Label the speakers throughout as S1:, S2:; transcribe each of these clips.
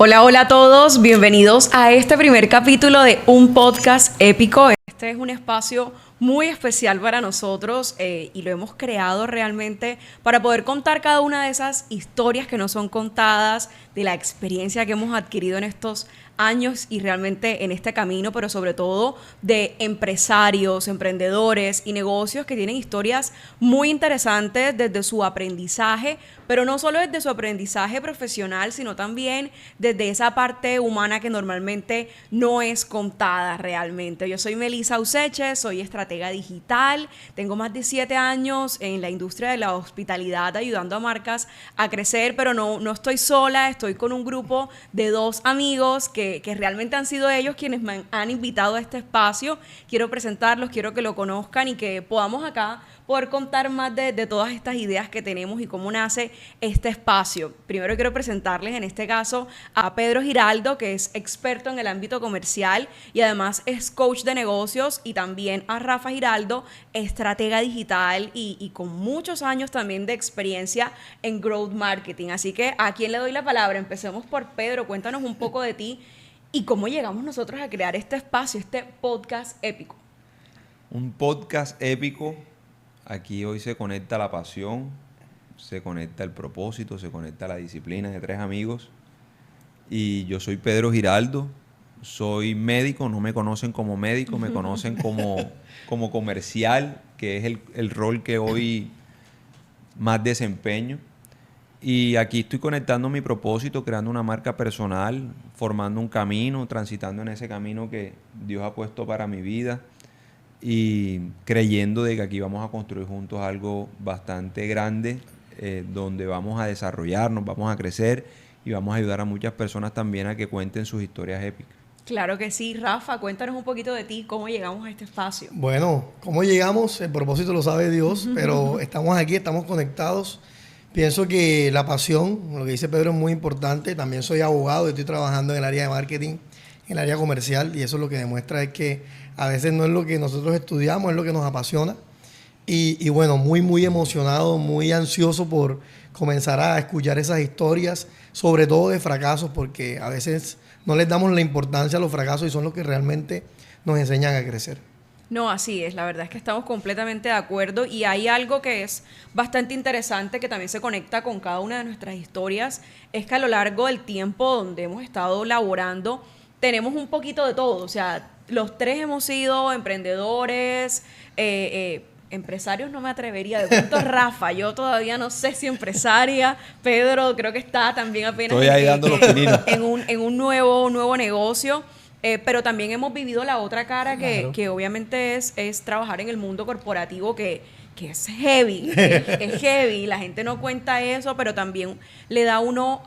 S1: Hola, hola a todos, bienvenidos a este primer capítulo de un podcast épico. Este es un espacio muy especial para nosotros y lo hemos creado realmente para poder contar cada una de esas historias que no son contadas, de la experiencia que hemos adquirido en estos años y realmente en este camino, pero sobre todo de empresarios, emprendedores y negocios que tienen historias muy interesantes desde su aprendizaje, pero no solo desde su aprendizaje profesional, sino también desde esa parte humana que normalmente no es contada realmente. Yo soy Melissa Useche, soy estratega digital, tengo más de 7 años en la industria de la hospitalidad ayudando a marcas a crecer, pero no estoy sola, estoy con un grupo de 2 amigos que realmente han sido ellos quienes me han invitado a este espacio. Quiero presentarlos, quiero que lo conozcan y que podamos acá poder contar más de todas estas ideas que tenemos y cómo nace este espacio. Primero quiero presentarles en este caso a Pedro Giraldo, que es experto en el ámbito comercial y además es coach de negocios, y también a Rafa Giraldo, estratega digital y con muchos años también de experiencia en growth marketing. Así que ¿a quién le doy la palabra? Empecemos por Pedro. Cuéntanos un poco de ti y cómo llegamos nosotros a crear este espacio, este podcast épico.
S2: Un podcast épico. Aquí hoy se conecta la pasión, se conecta el propósito, se conecta la disciplina de 3 amigos. Y yo soy Pedro Giraldo, soy médico, no me conocen como médico, me conocen como comercial, que es el rol que hoy más desempeño. Y aquí estoy conectando mi propósito, creando una marca personal, formando un camino, transitando en ese camino que Dios ha puesto para mi vida y creyendo de que aquí vamos a construir juntos algo bastante grande, donde vamos a desarrollarnos, vamos a crecer y vamos a ayudar a muchas personas también a que cuenten sus historias épicas.
S1: Claro que sí. Rafa, cuéntanos un poquito de ti, cómo llegamos a este espacio.
S3: Bueno, ¿cómo llegamos? El propósito lo sabe Dios, pero estamos aquí, estamos conectados. Pienso que la pasión, lo que dice Pedro, es muy importante. También soy abogado y estoy trabajando en el área de marketing, en el área comercial, y eso lo que demuestra es que a veces no es lo que nosotros estudiamos, es lo que nos apasiona. Y bueno, muy emocionado, muy ansioso por comenzar a escuchar esas historias, sobre todo de fracasos, porque a veces no les damos la importancia a los fracasos y son los que realmente nos enseñan a crecer.
S1: No, así es, la verdad es que estamos completamente de acuerdo y hay algo que es bastante interesante que también se conecta con cada una de nuestras historias, es que a lo largo del tiempo donde hemos estado laborando tenemos un poquito de todo, o sea, los 3 hemos sido emprendedores, empresarios no me atrevería, de pronto Rafa, yo todavía no sé si empresaria, Pedro creo que está también apenas
S2: Estoy ahí dando los pininos.
S1: en un nuevo negocio. Pero también hemos vivido la otra cara
S3: Claro.
S1: que obviamente es trabajar en el mundo corporativo que es heavy, es heavy, la gente no cuenta eso, pero también le da unos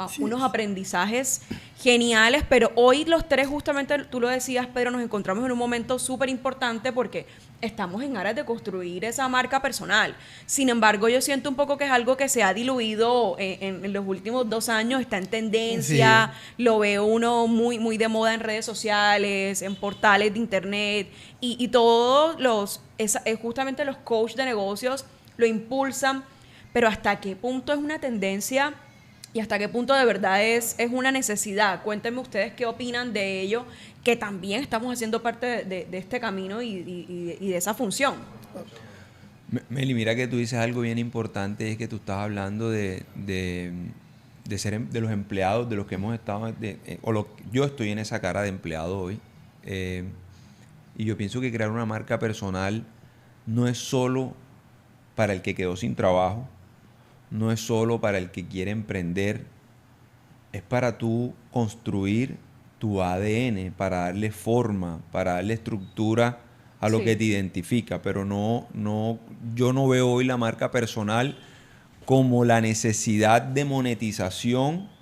S1: aprendizajes geniales, pero hoy los 3 justamente, tú lo decías, Pedro, nos encontramos en un momento súper importante porque estamos en aras de construir esa marca personal. Sin embargo, yo siento un poco que es algo que se ha diluido en los últimos 2 años, está en tendencia,
S3: Sí.
S1: lo veo uno muy de moda en redes sociales, en portales de internet y todos justamente los coaches de negocios lo impulsan, pero ¿hasta qué punto es una tendencia y hasta qué punto de verdad es una necesidad? Cuéntenme ustedes qué opinan de ello, que también estamos haciendo parte de este camino y de esa función.
S2: Meli, mira que tú dices algo bien importante, es que tú estás hablando de los empleados, de los que hemos estado, yo estoy en esa cara de empleado hoy, y yo pienso que crear una marca personal no es solo para el que quedó sin trabajo, no es solo para el que quiere emprender, es para tú construir tu ADN, para darle forma, para darle estructura a lo que te identifica, pero yo no veo hoy la marca personal como la necesidad de monetización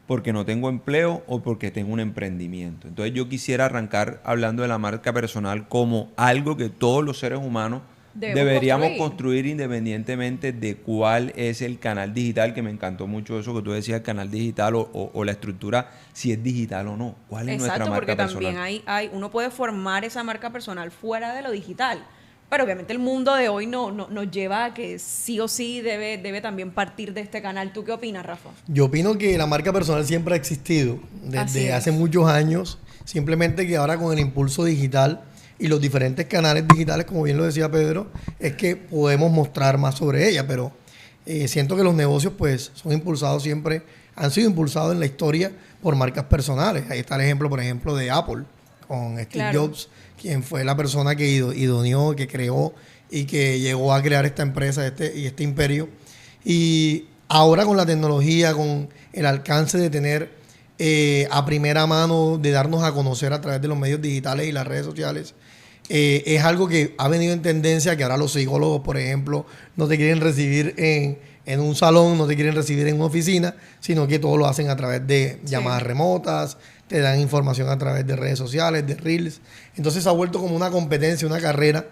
S2: porque no tengo empleo o porque tengo un emprendimiento. Entonces yo quisiera arrancar hablando de la marca personal como algo que todos los seres humanos deberíamos construir independientemente de cuál es el canal digital, que me encantó mucho eso que tú decías, el canal digital o la estructura, si es digital o no. ¿Cuál es nuestra marca personal?
S1: Exacto, porque también uno puede formar esa marca personal fuera de lo digital. pero obviamente el mundo de hoy nos lleva a que sí o sí debe también partir de este canal. ¿Tú qué opinas, Rafa?
S3: Yo opino que la marca personal siempre ha existido desde hace muchos años, simplemente que ahora con el impulso digital y los diferentes canales digitales, como bien lo decía Pedro, es que podemos mostrar más sobre ella, pero siento que los negocios pues son impulsados siempre, han sido impulsados en la historia por marcas personales. Ahí está el ejemplo, por ejemplo, de Apple, con Steve Jobs, quien fue la persona que idoneó, que creó y que llegó a crear esta empresa y este imperio. Y ahora con la tecnología, con el alcance de tener a primera mano, de darnos a conocer a través de los medios digitales y las redes sociales, es algo que ha venido en tendencia, que ahora los psicólogos, por ejemplo, no te quieren recibir en un salón, no te quieren recibir en una oficina, sino que todo lo hacen a través de llamadas remotas, te dan información a través de redes sociales, de reels. Entonces se ha vuelto como una competencia, una carrera,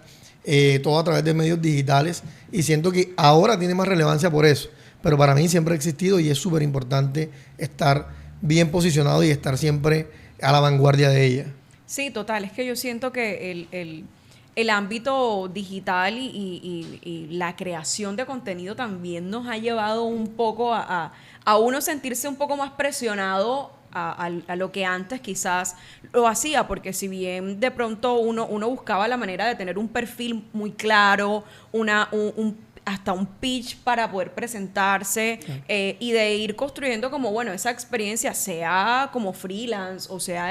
S3: todo a través de medios digitales, y siento que ahora tiene más relevancia por eso. Pero para mí siempre ha existido y es súper importante estar bien posicionado y estar siempre a la vanguardia de ella.
S1: Sí, total. Es que yo siento que el ámbito digital y la creación de contenido también nos ha llevado un poco a uno sentirse un poco más presionado a lo que antes quizás lo hacía, porque si bien de pronto uno buscaba la manera de tener un perfil muy claro, hasta un pitch para poder presentarse, y de ir construyendo como, bueno, esa experiencia, sea como freelance o sea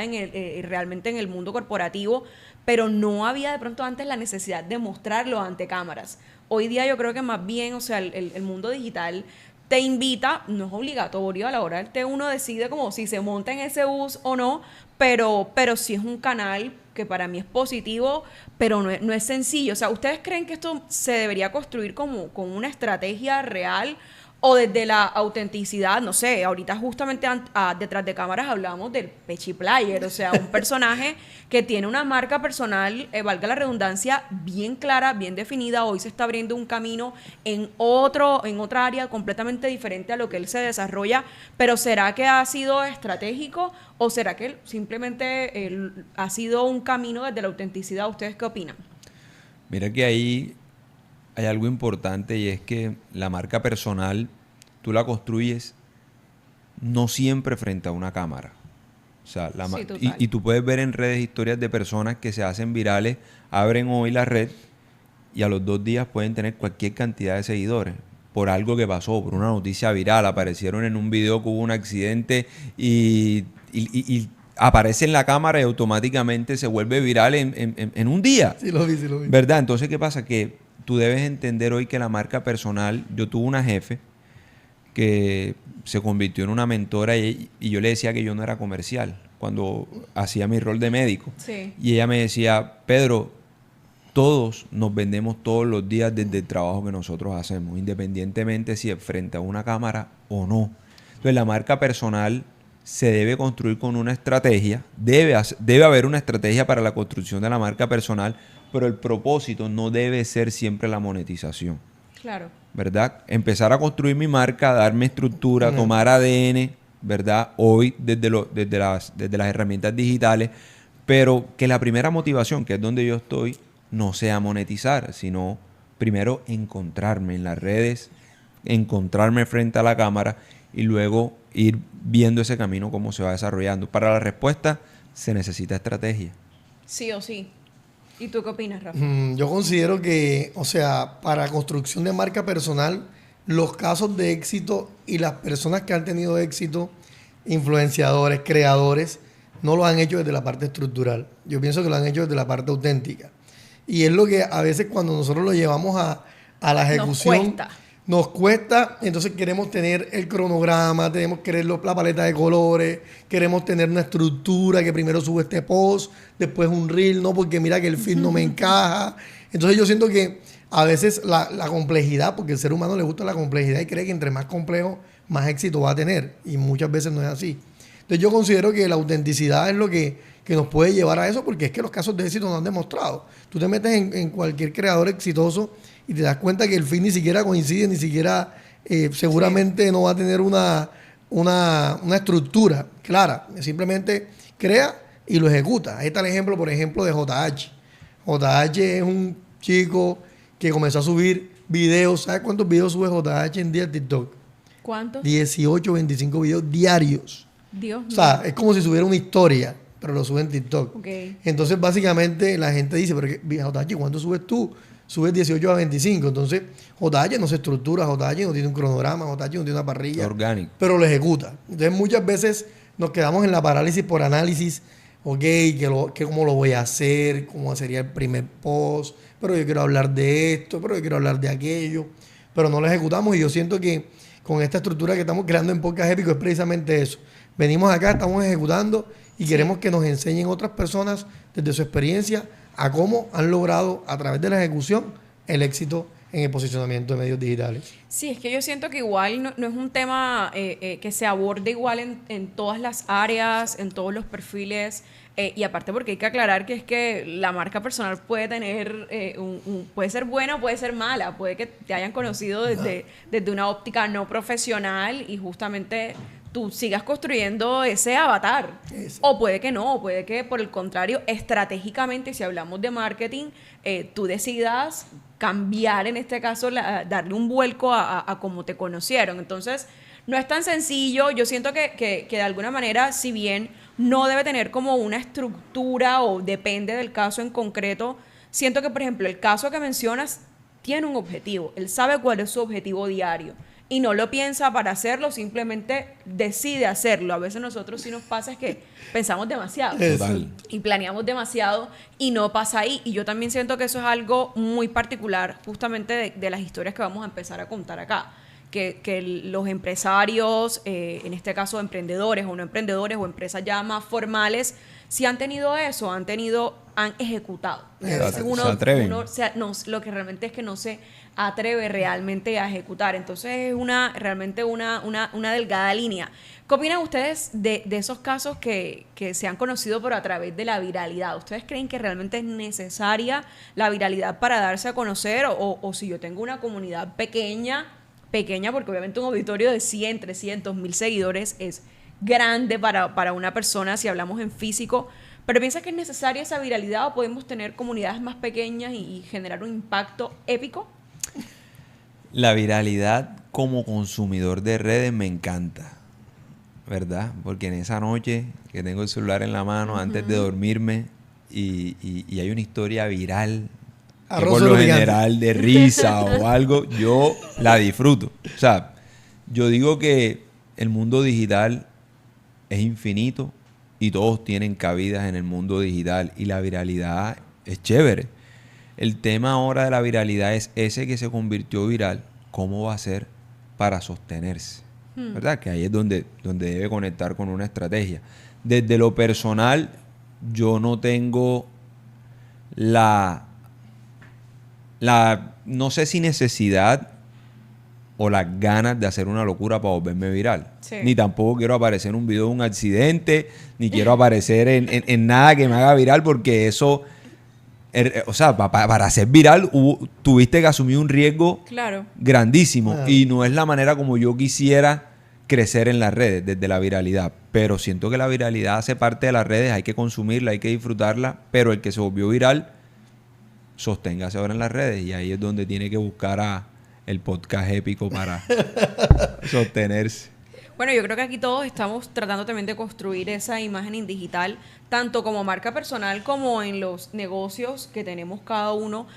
S1: realmente en el mundo corporativo, pero no había de pronto antes la necesidad de mostrarlo ante cámaras. Hoy día yo creo que más bien, o sea, el mundo digital te invita, no es obligatorio a la hora del té, uno decide como si se monta en ese bus o no, pero sí es un canal que para mí es positivo, pero no es sencillo. O sea, ¿ustedes creen que esto se debería construir como con una estrategia real o desde la autenticidad? No sé, ahorita justamente detrás de cámaras hablamos del Pechi Player, o sea, un personaje que tiene una marca personal, valga la redundancia, bien clara, bien definida. Hoy se está abriendo un camino en otra área completamente diferente a lo que él se desarrolla, pero ¿será que ha sido estratégico o será que simplemente ha sido un camino desde la autenticidad? ¿Ustedes qué opinan?
S2: Mira que ahí hay algo importante, y es que la marca personal tú la construyes no siempre frente a una cámara. O sea, y tú puedes ver en redes historias de personas que se hacen virales, abren hoy la red y a los 2 días pueden tener cualquier cantidad de seguidores por algo que pasó, por una noticia viral. Aparecieron en un video que hubo un accidente y aparece en la cámara y automáticamente se vuelve viral en un día.
S3: Sí lo vi.
S2: ¿Verdad? Entonces, ¿qué pasa? Que tú debes entender hoy que la marca personal... Yo tuve una jefe que se convirtió en una mentora y yo le decía que yo no era comercial cuando hacía mi rol de médico.
S1: Sí.
S2: Y ella me decía, Pedro, todos nos vendemos todos los días desde el trabajo que nosotros hacemos, independientemente si es frente a una cámara o no. Entonces, la marca personal se debe construir con una estrategia, debe haber una estrategia para la construcción de la marca personal, pero el propósito no debe ser siempre la monetización.
S1: Claro.
S2: ¿Verdad? Empezar a construir mi marca, darme estructura, tomar ADN, ¿verdad? Hoy desde las herramientas digitales, pero que la primera motivación, que es donde yo estoy, no sea monetizar, sino primero encontrarme en las redes, encontrarme frente a la cámara y luego ir viendo ese camino cómo se va desarrollando. Para la respuesta se necesita estrategia.
S1: Sí o sí. ¿Y tú qué opinas, Rafa?
S3: Yo considero que, o sea, para construcción de marca personal, los casos de éxito y las personas que han tenido éxito, influenciadores, creadores, no lo han hecho desde la parte estructural. Yo pienso que lo han hecho desde la parte auténtica. Y es lo que a veces cuando nosotros lo llevamos a la ejecución... Nos cuesta, entonces queremos tener el cronograma, tenemos que querer la paleta de colores, queremos tener una estructura, que primero sube este post, después un reel, no, porque mira que el feed no me encaja. Entonces yo siento que a veces la complejidad, porque al ser humano le gusta la complejidad y cree que entre más complejo, más éxito va a tener. Y muchas veces no es así. Entonces yo considero que la autenticidad es lo que nos puede llevar a eso, porque es que los casos de éxito nos han demostrado. Tú te metes en cualquier creador exitoso y te das cuenta que el fin ni siquiera coincide, ni siquiera seguramente no va a tener una estructura clara. Simplemente crea y lo ejecuta. Ahí está el ejemplo, por ejemplo, de JH. JH es un chico que comenzó a subir videos. ¿Sabes cuántos videos sube JH en día en TikTok?
S1: ¿Cuántos?
S3: 18, 25 videos diarios.
S1: Dios mío.
S3: O sea, es como si subiera una historia, pero lo sube en TikTok.
S1: Ok.
S3: Entonces, básicamente, la gente dice, pero JH, ¿cuánto subes tú? Subes 18 a 25. Entonces, JH no se estructura, JH no tiene un cronograma, JH no tiene una parrilla.
S2: Orgánico.
S3: Pero lo ejecuta. Entonces, muchas veces nos quedamos en la parálisis por análisis. Ok, ¿cómo lo voy a hacer? ¿Cómo sería el primer post? Pero yo quiero hablar de esto, pero yo quiero hablar de aquello. Pero no lo ejecutamos y yo siento que con esta estructura que estamos creando en Podcast Épico es precisamente eso. Venimos acá, estamos ejecutando y queremos que nos enseñen otras personas desde su experiencia a cómo han logrado a través de la ejecución el éxito en el posicionamiento de medios digitales.
S1: Sí, es que yo siento que igual no es un tema que se aborde igual en todas las áreas, en todos los perfiles, y aparte porque hay que aclarar que es que la marca personal puede tener, puede ser buena o puede ser mala, puede que te hayan conocido desde una óptica no profesional y justamente tú sigas construyendo ese avatar. Eso. O puede que no, puede que por el contrario, estratégicamente, si hablamos de marketing, tú decidas cambiar, en este caso, darle un vuelco a cómo te conocieron. Entonces, no es tan sencillo. Yo siento que de alguna manera, si bien no debe tener como una estructura o depende del caso en concreto, siento que, por ejemplo, el caso que mencionas tiene un objetivo. Él sabe cuál es su objetivo diario. Y no lo piensa para hacerlo, simplemente decide hacerlo. A veces nosotros sí nos pasa es que pensamos demasiado.
S2: Total.
S1: Y planeamos demasiado y no pasa ahí. Y yo también siento que eso es algo muy particular justamente de las historias que vamos a empezar a contar acá. Que los empresarios, en este caso emprendedores o no emprendedores o empresas ya más formales, si han tenido eso, han ejecutado.
S2: Se atreven.
S1: Lo que realmente es que no se atreve realmente a ejecutar. Entonces es realmente una delgada línea. ¿Qué opinan ustedes de esos casos que se han conocido pero a través de la viralidad? ¿Ustedes creen que realmente es necesaria la viralidad para darse a conocer? O si yo tengo una comunidad pequeña, porque obviamente un auditorio de 100, 300, 1000 seguidores es grande para una persona si hablamos en físico, pero ¿piensas que es necesaria esa viralidad o podemos tener comunidades más pequeñas y generar un impacto épico?
S2: La viralidad como consumidor de redes me encanta, ¿verdad? Porque en esa noche que tengo el celular en la mano antes de dormirme y hay una historia viral que por lo general de risa o algo, yo la disfruto. O sea, yo digo que el mundo digital es infinito y todos tienen cabidas en el mundo digital y la viralidad es chévere. El tema ahora de la viralidad es ese que se convirtió viral, ¿cómo va a ser para sostenerse? ¿Verdad? Que ahí es donde debe conectar con una estrategia. Desde lo personal, yo no tengo no sé si necesidad o las ganas de hacer una locura para volverme viral. Sí. Ni tampoco quiero aparecer en un video de un accidente, ni quiero aparecer en nada que me haga viral, porque eso, o sea, para ser viral tuviste que asumir un riesgo grandísimo. Claro. Y no es la manera como yo quisiera crecer en las redes, desde la viralidad. Pero siento que la viralidad hace parte de las redes, hay que consumirla, hay que disfrutarla, pero el que se volvió viral, sosténgase ahora en las redes y ahí es donde tiene que buscar el podcast épico para sostenerse.
S1: Bueno, yo creo que aquí todos estamos tratando también de construir esa imagen en digital, tanto como marca personal como en los negocios que tenemos cada uno.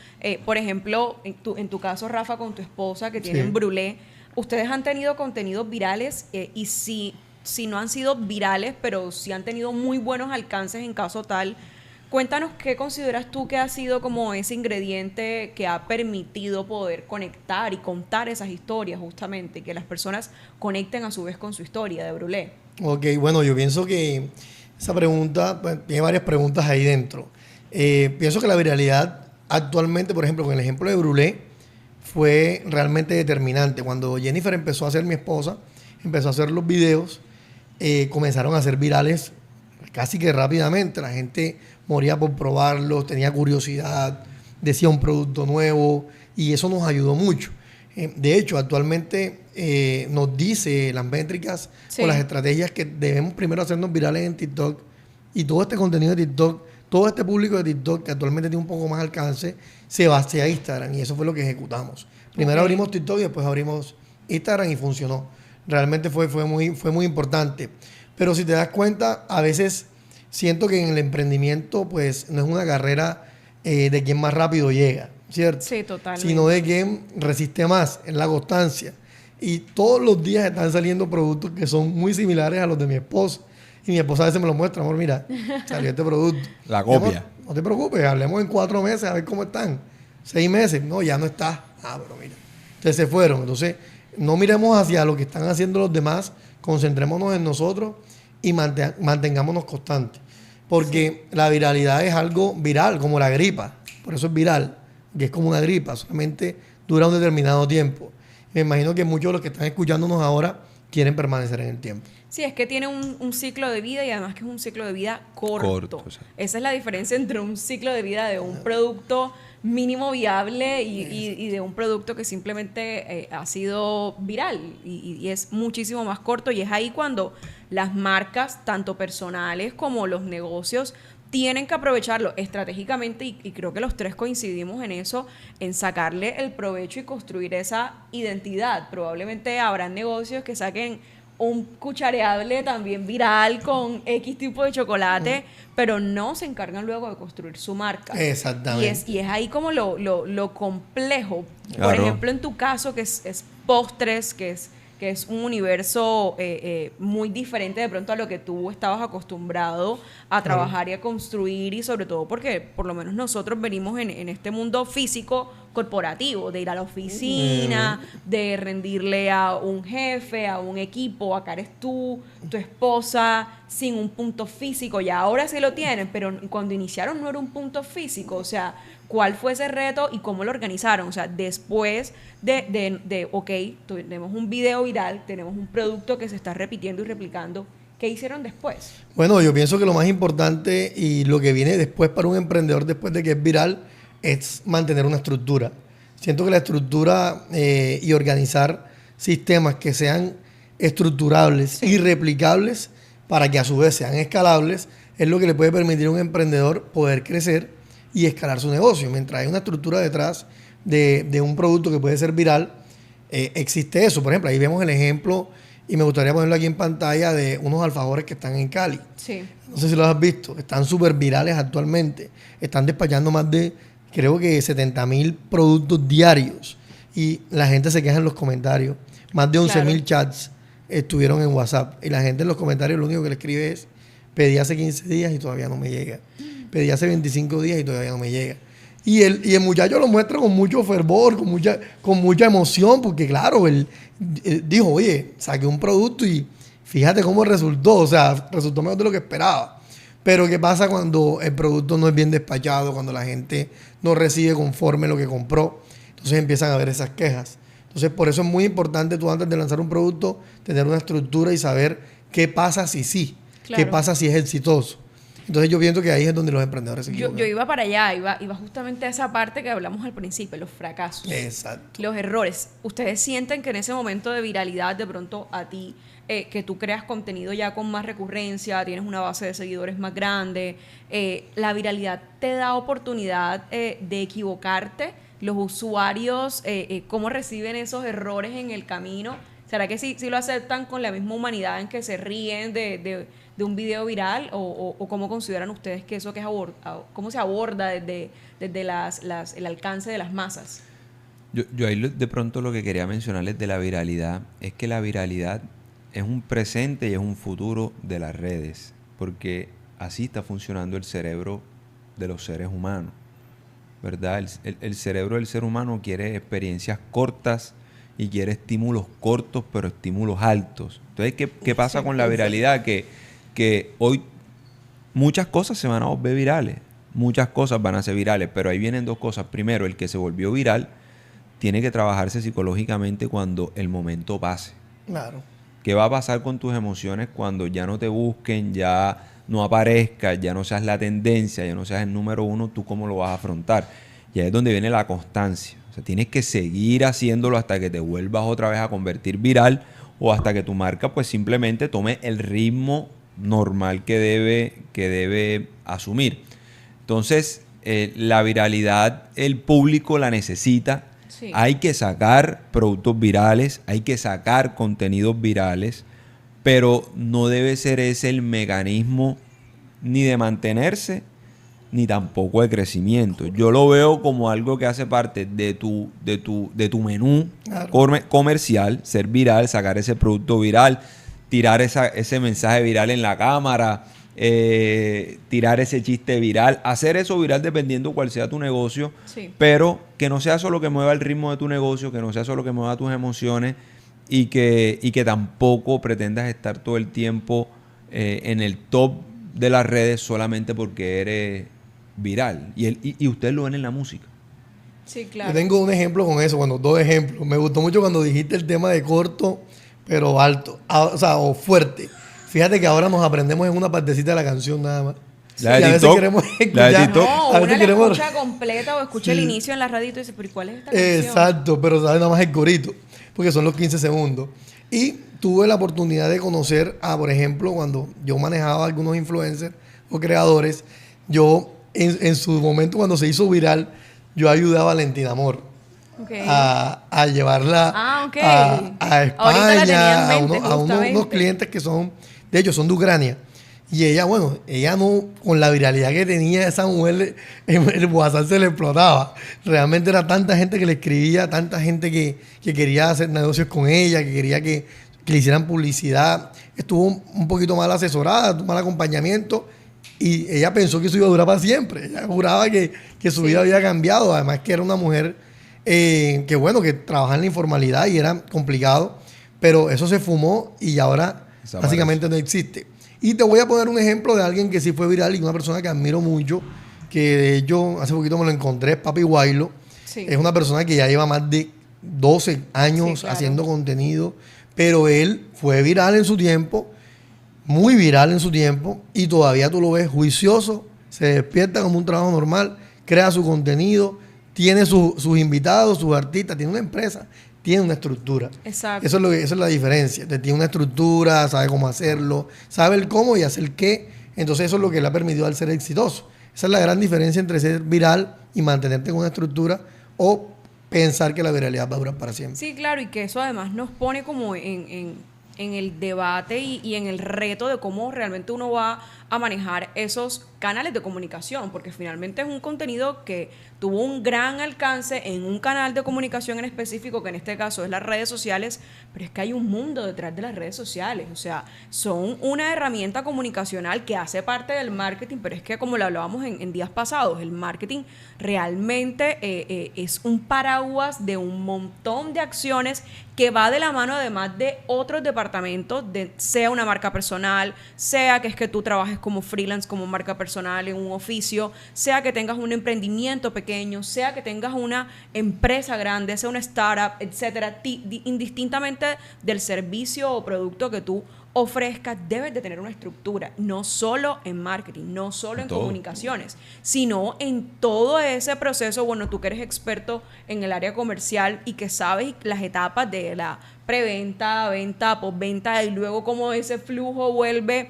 S1: Por ejemplo, en tu caso, Rafa, con tu esposa que tienen Brulé, ustedes han tenido contenidos virales y si no han sido virales, pero sí han tenido muy buenos alcances en caso tal. Cuéntanos qué consideras tú que ha sido como ese ingrediente que ha permitido poder conectar y contar esas historias justamente, que las personas conecten a su vez con su historia de Brulé.
S3: Ok, bueno, yo pienso que esa pregunta, pues, tiene varias preguntas ahí dentro. Pienso que la viralidad actualmente, por ejemplo, con el ejemplo de Brulé, fue realmente determinante. Cuando Jennifer empezó a ser mi esposa, empezó a hacer los videos, comenzaron a ser virales casi que rápidamente. La gente moría por probarlos, tenía curiosidad, decía un producto nuevo y eso nos ayudó mucho. De hecho, actualmente nos dice las métricas o las estrategias que debemos primero hacernos virales en TikTok y todo este contenido de TikTok todo este público de TikTok que actualmente tiene un poco más alcance se va hacia Instagram y eso fue lo que ejecutamos. Primero abrimos TikTok y después abrimos Instagram y funcionó. Realmente fue muy importante. Pero si te das cuenta, a veces siento que en el emprendimiento pues no es una carrera de quién más rápido llega, ¿cierto?
S1: Sí, totalmente.
S3: Sino de quién resiste más, en la constancia. Y todos los días están saliendo productos que son muy similares a los de mi esposa. Y mi esposa a veces me lo muestra, amor, mira, salió este producto.
S2: La copia.
S3: No te preocupes, hablemos en 4 meses a ver cómo están. 6 meses, no, ya no está. Ah, pero mira. Entonces se fueron. Entonces, no miremos hacia lo que están haciendo los demás, concentrémonos en nosotros y mantengámonos constantes. Porque la viralidad es algo viral, como la gripa. Por eso es viral, que es como una gripa, solamente dura un determinado tiempo. Me imagino que muchos de los que están escuchándonos ahora quieren permanecer en el tiempo.
S1: Sí, es que tiene un ciclo de vida y además que es un ciclo de vida corto.
S2: O sea.
S1: Esa es la diferencia entre un ciclo de vida de un producto mínimo viable y de un producto que simplemente ha sido viral y es muchísimo más corto, y es ahí cuando las marcas, tanto personales como los negocios, tienen que aprovecharlo estratégicamente y creo que los tres coincidimos en eso, en sacarle el provecho y construir esa identidad. Probablemente habrán negocios que saquen un cuchareable también viral con X tipo de chocolate, pero no se encargan luego de construir su marca.
S3: Exactamente.
S1: Y es ahí como lo complejo.
S2: Claro.
S1: Por ejemplo, en tu caso, que es postres, que es un universo muy diferente de pronto a lo que tú estabas acostumbrado a trabajar y a construir, y sobre todo porque por lo menos nosotros venimos en este mundo físico corporativo, de ir a la oficina, de rendirle a un jefe, a un equipo. Acá eres tú, tu esposa, sin un punto físico, y ahora sí lo tienen, pero cuando iniciaron no era un punto físico. O sea, ¿cuál fue ese reto y cómo lo organizaron? O sea, después ok, tenemos un video viral, tenemos un producto que se está repitiendo y replicando, ¿qué hicieron después?
S3: Bueno, yo pienso que lo más importante y lo que viene después para un emprendedor después de que es viral es mantener una estructura. Siento que la estructura y organizar sistemas que sean estructurables y replicables para que a su vez sean escalables es lo que le puede permitir a un emprendedor poder crecer y escalar su negocio. Mientras hay una estructura detrás de un producto que puede ser viral, existe eso. Por ejemplo, ahí vemos el ejemplo, y me gustaría ponerlo aquí en pantalla, de unos alfajores que están en Cali.
S1: Sí.
S3: No sé si los has visto. Están súper virales actualmente. Están despachando más de, creo que 70,000 productos diarios. Y la gente se queja en los comentarios. Más de 11,000 chats estuvieron en WhatsApp. Y la gente en los comentarios lo único que le escribe es: pedí hace 15 días y todavía no me llega. Pedí hace 25 días y todavía no me llega. Y el muchacho lo muestra con mucho fervor, con mucha emoción, porque claro, él dijo, oye, saqué un producto y fíjate cómo resultó. O sea, resultó mejor de lo que esperaba. Pero ¿qué pasa cuando el producto no es bien despachado, cuando la gente no recibe conforme lo que compró? Entonces empiezan a haber esas quejas. Entonces, por eso es muy importante tú, antes de lanzar un producto, tener una estructura y saber qué pasa si sí,
S1: Claro.
S3: qué pasa si es exitoso. Entonces yo pienso que ahí es donde los emprendedores se equivocan.
S1: Yo iba para allá, iba justamente a esa parte que hablamos al principio, los fracasos.
S3: Exacto.
S1: Los errores. ¿Ustedes sienten que en ese momento de viralidad, de pronto a ti, que tú creas contenido ya con más recurrencia, tienes una base de seguidores más grande, la viralidad te da oportunidad de equivocarte? Los usuarios, ¿cómo reciben esos errores en el camino? ¿Será que sí lo aceptan con la misma humanidad en que se ríen de un video viral? ¿O cómo consideran ustedes que eso que es cómo se aborda desde el alcance de las masas?
S2: Yo ahí de pronto lo que quería mencionarles de la viralidad es que la viralidad es un presente y es un futuro de las redes, porque así está funcionando el cerebro de los seres humanos, ¿verdad? El cerebro del ser humano quiere experiencias cortas y quiere estímulos cortos, pero estímulos altos. Entonces, ¿qué pasa con la viralidad? Que hoy muchas cosas se van a volver virales, muchas cosas van a ser virales, pero ahí vienen dos cosas. Primero, el que se volvió viral tiene que trabajarse psicológicamente cuando el momento pase.
S3: Claro.
S2: ¿Qué va a pasar con tus emociones cuando ya no te busquen, ya no aparezcas, ya no seas la tendencia, ya no seas el número uno? ¿Tú cómo lo vas a afrontar? Y ahí es donde viene la constancia. O sea, tienes que seguir haciéndolo hasta que te vuelvas otra vez a convertir viral, o hasta que tu marca pues simplemente tome el ritmo normal que debe asumir. Entonces, la viralidad, el público la necesita.
S1: Sí.
S2: Hay que sacar productos virales, hay que sacar contenidos virales, pero no debe ser ese el mecanismo ni de mantenerse, ni tampoco de crecimiento. Yo lo veo como algo que hace parte de tu menú
S3: Claro.
S2: comercial, ser viral, sacar ese producto viral, tirar ese mensaje viral en la cámara, tirar ese chiste viral, hacer eso viral dependiendo cuál sea tu negocio,
S1: Sí.
S2: pero que no sea solo que mueva el ritmo de tu negocio, que no sea solo que mueva tus emociones y que tampoco pretendas estar todo el tiempo en el top de las redes solamente porque eres viral. Y ustedes lo ven en la música.
S1: Sí,
S3: Yo
S1: claro.
S3: tengo un ejemplo con eso, bueno, dos ejemplos. Me gustó mucho cuando dijiste el tema de corto, pero alto, o fuerte. Fíjate que ahora nos aprendemos en una partecita de la canción nada más.
S2: La de
S3: Y a veces
S2: TikTok.
S3: queremos
S2: La de
S3: escuchar.
S2: TikTok.
S1: No,
S3: a
S1: una
S3: veces
S1: la
S3: queremos.
S1: escucha completa o escucha el
S3: Sí.
S1: inicio en la radio y tú dices, pero ¿y cuál es esta canción?
S3: Exacto, pero sabes nada más el corito, porque son los 15 segundos. Y tuve la oportunidad de conocer a, por ejemplo, cuando yo manejaba algunos influencers o creadores, yo en su momento cuando se hizo viral, yo ayudaba a Valentina Amor
S1: Ok.
S3: a llevarla
S1: Ah, ok.
S3: a
S1: Ahorita la tenía en
S3: España,
S1: mente,
S3: unos
S1: justamente.
S3: clientes que son, de hecho, son de Ucrania. Y ella, bueno, ella no, con la viralidad que tenía esa mujer, el WhatsApp se le explotaba. Realmente era tanta gente que le escribía, tanta gente que quería hacer negocios con ella, que quería que le hicieran publicidad. Estuvo un poquito mal asesorada, mal acompañamiento. Y ella pensó que eso iba a durar para siempre. Ella juraba que su
S1: Sí.
S3: vida había cambiado. Además que era una mujer que, bueno, que trabajaba en la informalidad y era complicado. Pero eso se fumó y ahora
S2: Desapareció.
S3: básicamente no existe. Y te voy a poner un ejemplo de alguien que sí fue viral y una persona que admiro mucho, que de hecho hace poquito me lo encontré, es Papi Guaylo.
S1: Sí.
S3: Es una persona que ya lleva más de 12 años
S1: Sí, claro.
S3: haciendo contenido, pero él fue viral en su tiempo, muy viral en su tiempo, y todavía tú lo ves juicioso, se despierta como un trabajo normal, crea su contenido, tiene sus invitados, sus artistas, tiene una empresa, tiene una estructura.
S1: Exacto.
S3: Eso es la diferencia. Tiene una estructura, sabe cómo hacerlo, sabe el cómo y hacer qué. Entonces eso es lo que le ha permitido al ser exitoso. Esa es la gran diferencia entre ser viral y mantenerte con una estructura o pensar que la viralidad va a durar para siempre.
S1: Sí, claro, y que eso además nos pone como en el debate y en el reto de cómo realmente uno va a manejar esos canales de comunicación, porque finalmente es un contenido que tuvo un gran alcance en un canal de comunicación en específico, que en este caso es las redes sociales, pero es que hay un mundo detrás de las redes sociales, o sea, son una herramienta comunicacional que hace parte del marketing, pero es que como lo hablábamos en días pasados, el marketing realmente es un paraguas de un montón de acciones que va de la mano además de otros departamentos, sea una marca personal, sea que es que tú trabajes como freelance, como marca personal en un oficio, sea que tengas un emprendimiento pequeño, sea que tengas una empresa grande, sea una startup, etcétera, indistintamente del servicio o producto que tú ofrezcas, debes de tener una estructura, no solo en marketing, no solo en
S2: Todo.
S1: comunicaciones, sino en todo ese proceso. Bueno, tú que eres experto en el área comercial y que sabes las etapas de la preventa, venta, postventa y luego cómo ese flujo vuelve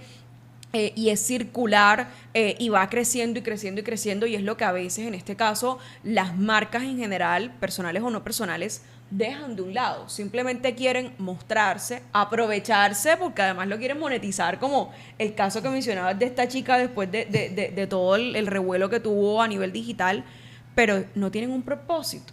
S1: y es circular y va creciendo y creciendo y creciendo, y es lo que a veces en este caso las marcas en general, personales o no personales, dejan de un lado. Simplemente quieren mostrarse, aprovecharse, porque además lo quieren monetizar, como el caso que mencionabas de esta chica después de todo el revuelo que tuvo a nivel digital, pero no tienen un propósito.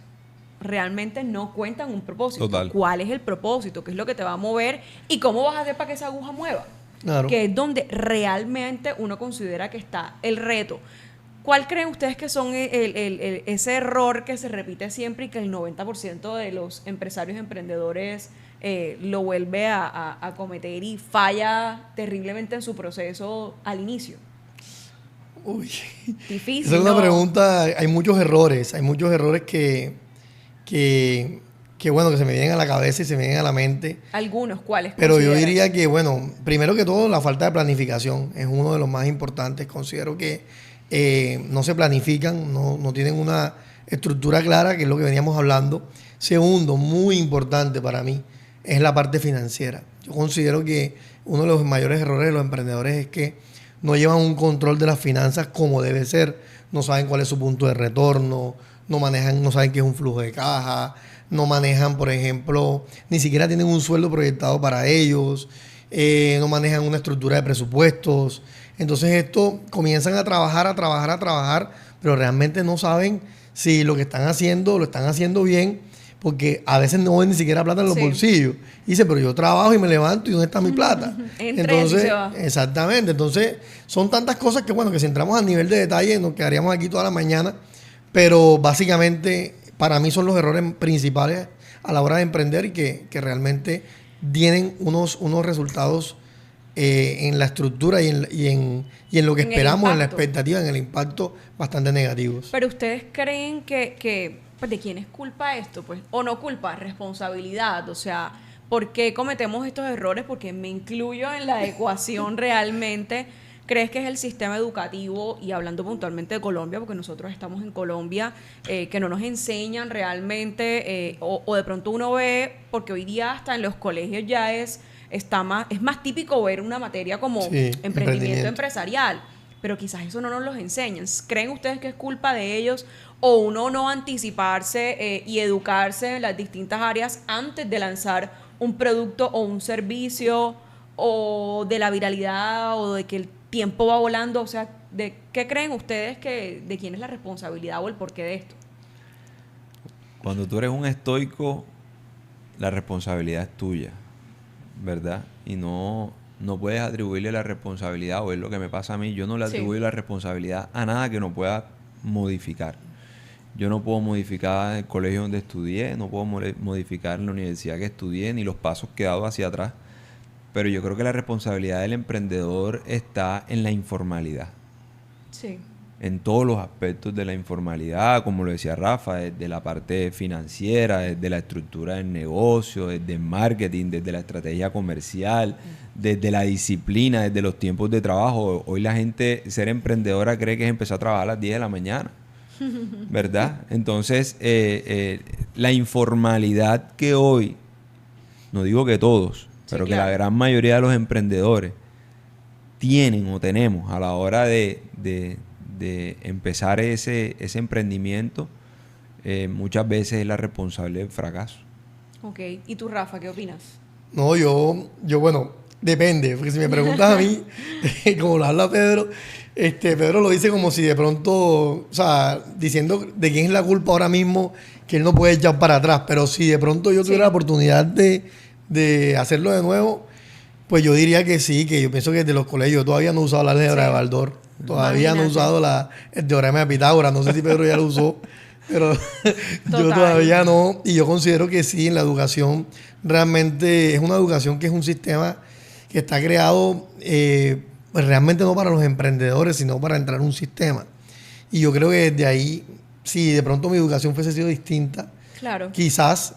S1: Realmente no cuentan un propósito.
S2: Total.
S1: ¿Cuál es el propósito? ¿Qué es lo que te va a mover? ¿Y cómo vas a hacer para que esa aguja mueva?
S3: Claro.
S1: Que es donde realmente uno considera que está el reto. ¿Cuál creen ustedes que son ese error que se repite siempre y que el 90% de los empresarios emprendedores lo vuelve a cometer y falla terriblemente en su proceso al inicio?
S3: Uy.
S1: Difícil,
S3: Esa es una
S1: ¿no?
S3: pregunta, hay muchos errores que bueno, que se me vienen a la cabeza y se me vienen a la mente.
S1: Algunos, ¿cuáles?
S3: Pero yo
S1: consideran?
S3: diría que, bueno, primero que todo, la falta de planificación es uno de los más importantes. Considero que no se planifican, no tienen una estructura clara, que es lo que veníamos hablando. Segundo, muy importante para mí, es la parte financiera. Yo considero que uno de los mayores errores de los emprendedores es que no llevan un control de las finanzas como debe ser, no saben cuál es su punto de retorno, no saben qué es un flujo de caja, no manejan, por ejemplo, ni siquiera tienen un sueldo proyectado para ellos, no manejan una estructura de presupuestos. Entonces esto comienzan a trabajar, pero realmente no saben si lo que están haciendo lo están haciendo bien, porque a veces no ven ni siquiera plata en los bolsillos. Y dice, pero yo trabajo y me levanto y ¿dónde está mi plata? Entonces, exactamente. Entonces, son tantas cosas que, bueno, que si entramos a nivel de detalle nos quedaríamos aquí toda la mañana, pero básicamente para mí son los errores principales a la hora de emprender y que realmente tienen unos resultados en la estructura y en lo que esperamos, en la expectativa, en el impacto, bastante negativos.
S1: Pero ustedes creen que pues, ¿de quién es culpa esto? Pues, o no culpa, responsabilidad. O sea, ¿por qué cometemos estos errores? Porque me incluyo en la ecuación realmente. ¿Crees que es el sistema educativo, y hablando puntualmente de Colombia, porque nosotros estamos en Colombia, que no nos enseñan realmente, o de pronto uno ve, porque hoy día hasta en los colegios ya es más típico ver una materia como emprendimiento empresarial, pero quizás eso no nos los enseñan? ¿Creen ustedes que es culpa de ellos o uno no anticiparse y educarse en las distintas áreas antes de lanzar un producto o un servicio, o de la viralidad, o de que el tiempo va volando? O sea, ¿de qué creen ustedes de quién es la responsabilidad o el porqué de esto?
S2: Cuando tú eres un estoico, la responsabilidad es tuya, ¿verdad? Y no puedes atribuirle la responsabilidad, o es lo que me pasa a mí, yo no le atribuyo la responsabilidad a nada que no pueda modificar. Yo no puedo modificar el colegio donde estudié, no puedo modificar la universidad que estudié, ni los pasos que he dado hacia atrás. Pero yo creo que la responsabilidad del emprendedor está en la informalidad.
S1: Sí.
S2: En todos los aspectos de la informalidad, como lo decía Rafa, desde la parte financiera, desde la estructura del negocio, desde el marketing, desde la estrategia comercial, desde la disciplina, desde los tiempos de trabajo. Hoy la gente, ser emprendedora, cree que es empezar a trabajar a las 10 de la mañana, ¿verdad? Entonces, la informalidad que hoy, no digo que todos, pero que la gran mayoría de los emprendedores tienen o tenemos a la hora de empezar ese emprendimiento, muchas veces es la responsable del fracaso.
S1: Ok. ¿Y tú, Rafa, qué opinas?
S3: No, yo bueno, depende, porque si me preguntas a mí, como lo habla Pedro, Pedro lo dice como si de pronto, o sea, diciendo de quién es la culpa ahora mismo, que él no puede echar para atrás, pero si de pronto yo tuviera la oportunidad de hacerlo de nuevo, pues yo diría que sí, que yo pienso que desde los colegios, yo todavía no he usado la álgebra de Baldor, todavía no he usado el teorema de Pitágoras, no sé si Pedro ya lo usó, pero yo todavía no, y yo considero que sí, en la educación realmente es una educación que es un sistema que está creado pues realmente no para los emprendedores, sino para entrar en un sistema. Y yo creo que desde ahí, si de pronto mi educación fuese sido distinta, quizás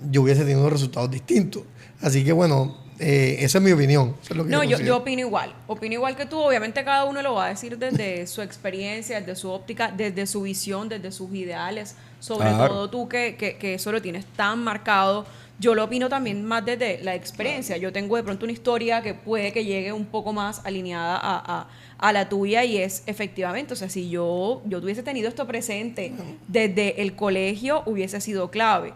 S3: yo hubiese tenido resultados distintos. Así que bueno, esa es mi opinión. Eso es lo que
S1: yo opino igual. Opino igual que tú. Obviamente cada uno lo va a decir desde su experiencia, desde su óptica, desde su visión, desde sus ideales. Sobre todo tú que eso lo tienes tan marcado. Yo lo opino también más desde la experiencia. Yo tengo de pronto una historia que puede que llegue un poco más alineada a la tuya, y es efectivamente, o sea, si yo tuviese tenido esto presente desde el colegio, hubiese sido clave.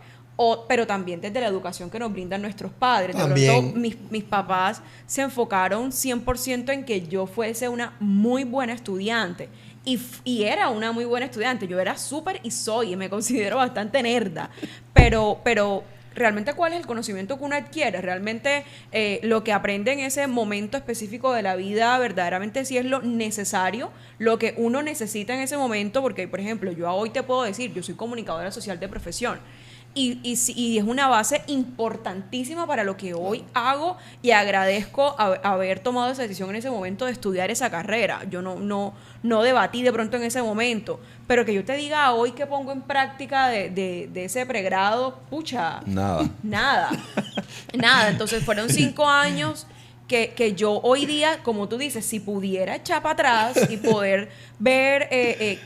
S1: Pero también desde la educación que nos brindan nuestros padres. De pronto, mis papás se enfocaron 100% en que yo fuese una muy buena estudiante. Y era una muy buena estudiante. Yo era súper y me considero bastante nerda. Pero realmente, ¿cuál es el conocimiento que uno adquiere? Realmente lo que aprende en ese momento específico de la vida, verdaderamente sí es lo necesario, lo que uno necesita en ese momento. Porque, por ejemplo, yo hoy te puedo decir, yo soy comunicadora social de profesión. Y es una base importantísima para lo que hoy hago, y agradezco haber tomado esa decisión en ese momento de estudiar esa carrera. Yo no debatí de pronto en ese momento, pero que yo te diga hoy que pongo en práctica de ese pregrado, pucha, nada. Entonces fueron 5 años que yo hoy día, como tú dices, si pudiera echar para atrás y poder ver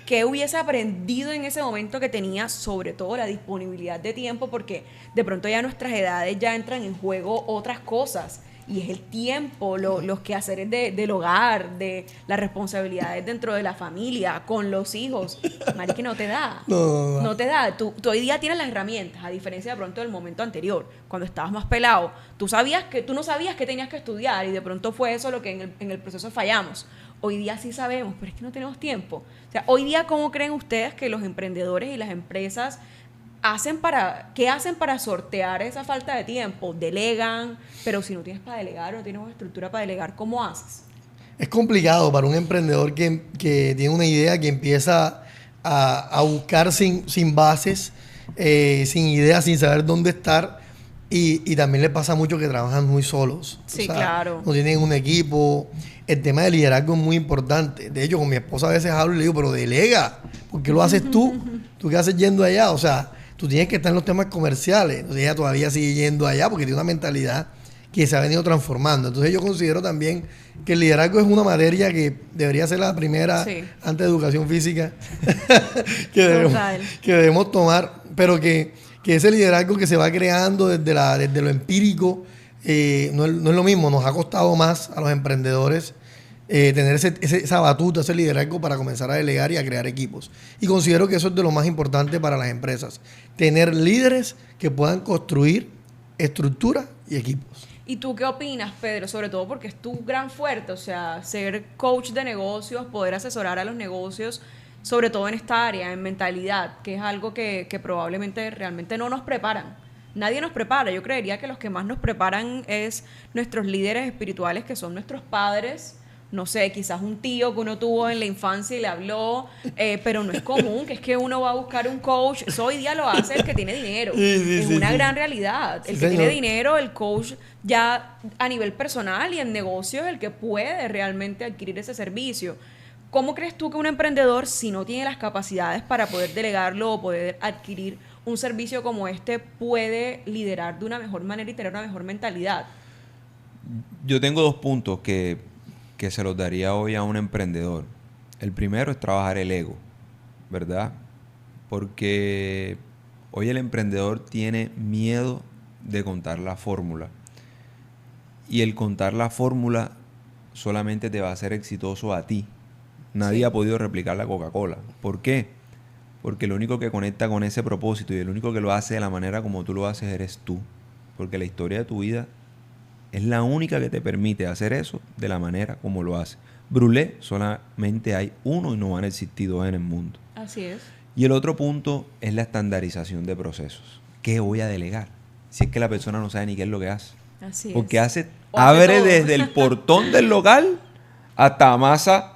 S1: qué hubiese aprendido en ese momento, que tenía sobre todo la disponibilidad de tiempo, porque de pronto ya nuestras edades ya entran en juego otras cosas, y es el tiempo, los quehaceres del hogar, de las responsabilidades dentro de la familia, con los hijos. Marique, no te da. No te da. Tú hoy día tienes las herramientas, a diferencia de pronto del momento anterior, cuando estabas más pelado. Tú no sabías que tenías que estudiar y de pronto fue eso lo que en el proceso fallamos. Hoy día sí sabemos, pero es que no tenemos tiempo. O sea, hoy día, ¿cómo creen ustedes que los emprendedores y las empresas qué hacen para sortear esa falta de tiempo? Delegan, pero si no tienes para delegar o no tienes una estructura para delegar, ¿cómo haces?
S3: Es complicado para un emprendedor que tiene una idea, que empieza a buscar sin bases, sin ideas, sin saber dónde estar. Y también le pasa mucho que trabajan muy solos.
S1: Sí, claro.
S3: No tienen un equipo. El tema de liderazgo es muy importante. De hecho, con mi esposa a veces hablo y le digo, pero delega. ¿Por qué lo haces tú? ¿Tú qué haces yendo allá? O sea, tú tienes que estar en los temas comerciales. Entonces ella todavía sigue yendo allá porque tiene una mentalidad que se ha venido transformando. Entonces yo considero también que el liderazgo es una materia que debería ser la primera antes de educación física que debemos tomar, pero que ese liderazgo que se va creando desde lo empírico no es lo mismo. Nos ha costado más a los emprendedores tener esa batuta, ese liderazgo para comenzar a delegar y a crear equipos. Y considero que eso es de lo más importante para las empresas. Tener líderes que puedan construir estructuras y equipos.
S1: ¿Y tú qué opinas, Pedro? Sobre todo porque es tu gran fuerte, o sea, ser coach de negocios, poder asesorar a los negocios, sobre todo en esta área, en mentalidad, que es algo que probablemente realmente no nos preparan. Nadie nos prepara. Yo creería que los que más nos preparan es nuestros líderes espirituales, que son nuestros padres. No sé, quizás un tío que uno tuvo en la infancia y le habló, pero no es común, que es que uno va a buscar un coach. Eso hoy día lo hace el que tiene dinero. Es una gran realidad. El que tiene dinero, el coach ya a nivel personal y en negocios, el que puede realmente adquirir ese servicio. ¿Cómo crees tú que un emprendedor, si no tiene las capacidades para poder delegarlo o poder adquirir un servicio como este, puede liderar de una mejor manera y tener una mejor mentalidad?
S2: Yo tengo 2 puntos que se los daría hoy a un emprendedor. El primero es trabajar el ego, ¿verdad? Porque hoy el emprendedor tiene miedo de contar la fórmula. Y el contar la fórmula solamente te va a hacer exitoso a ti. Nadie ha podido replicar la Coca-Cola. ¿Por qué? Porque lo único que conecta con ese propósito y el único que lo hace de la manera como tú lo haces eres tú. Porque la historia de tu vida es la única que te permite hacer eso de la manera como lo hace. Brulé, solamente hay uno y no van a existir 2 en el mundo.
S1: Así es.
S2: Y el otro punto es la estandarización de procesos. ¿Qué voy a delegar? Si es que la persona no sabe ni qué es lo que hace.
S1: Así
S2: Porque
S1: es.
S2: abre desde el portón del local hasta amasa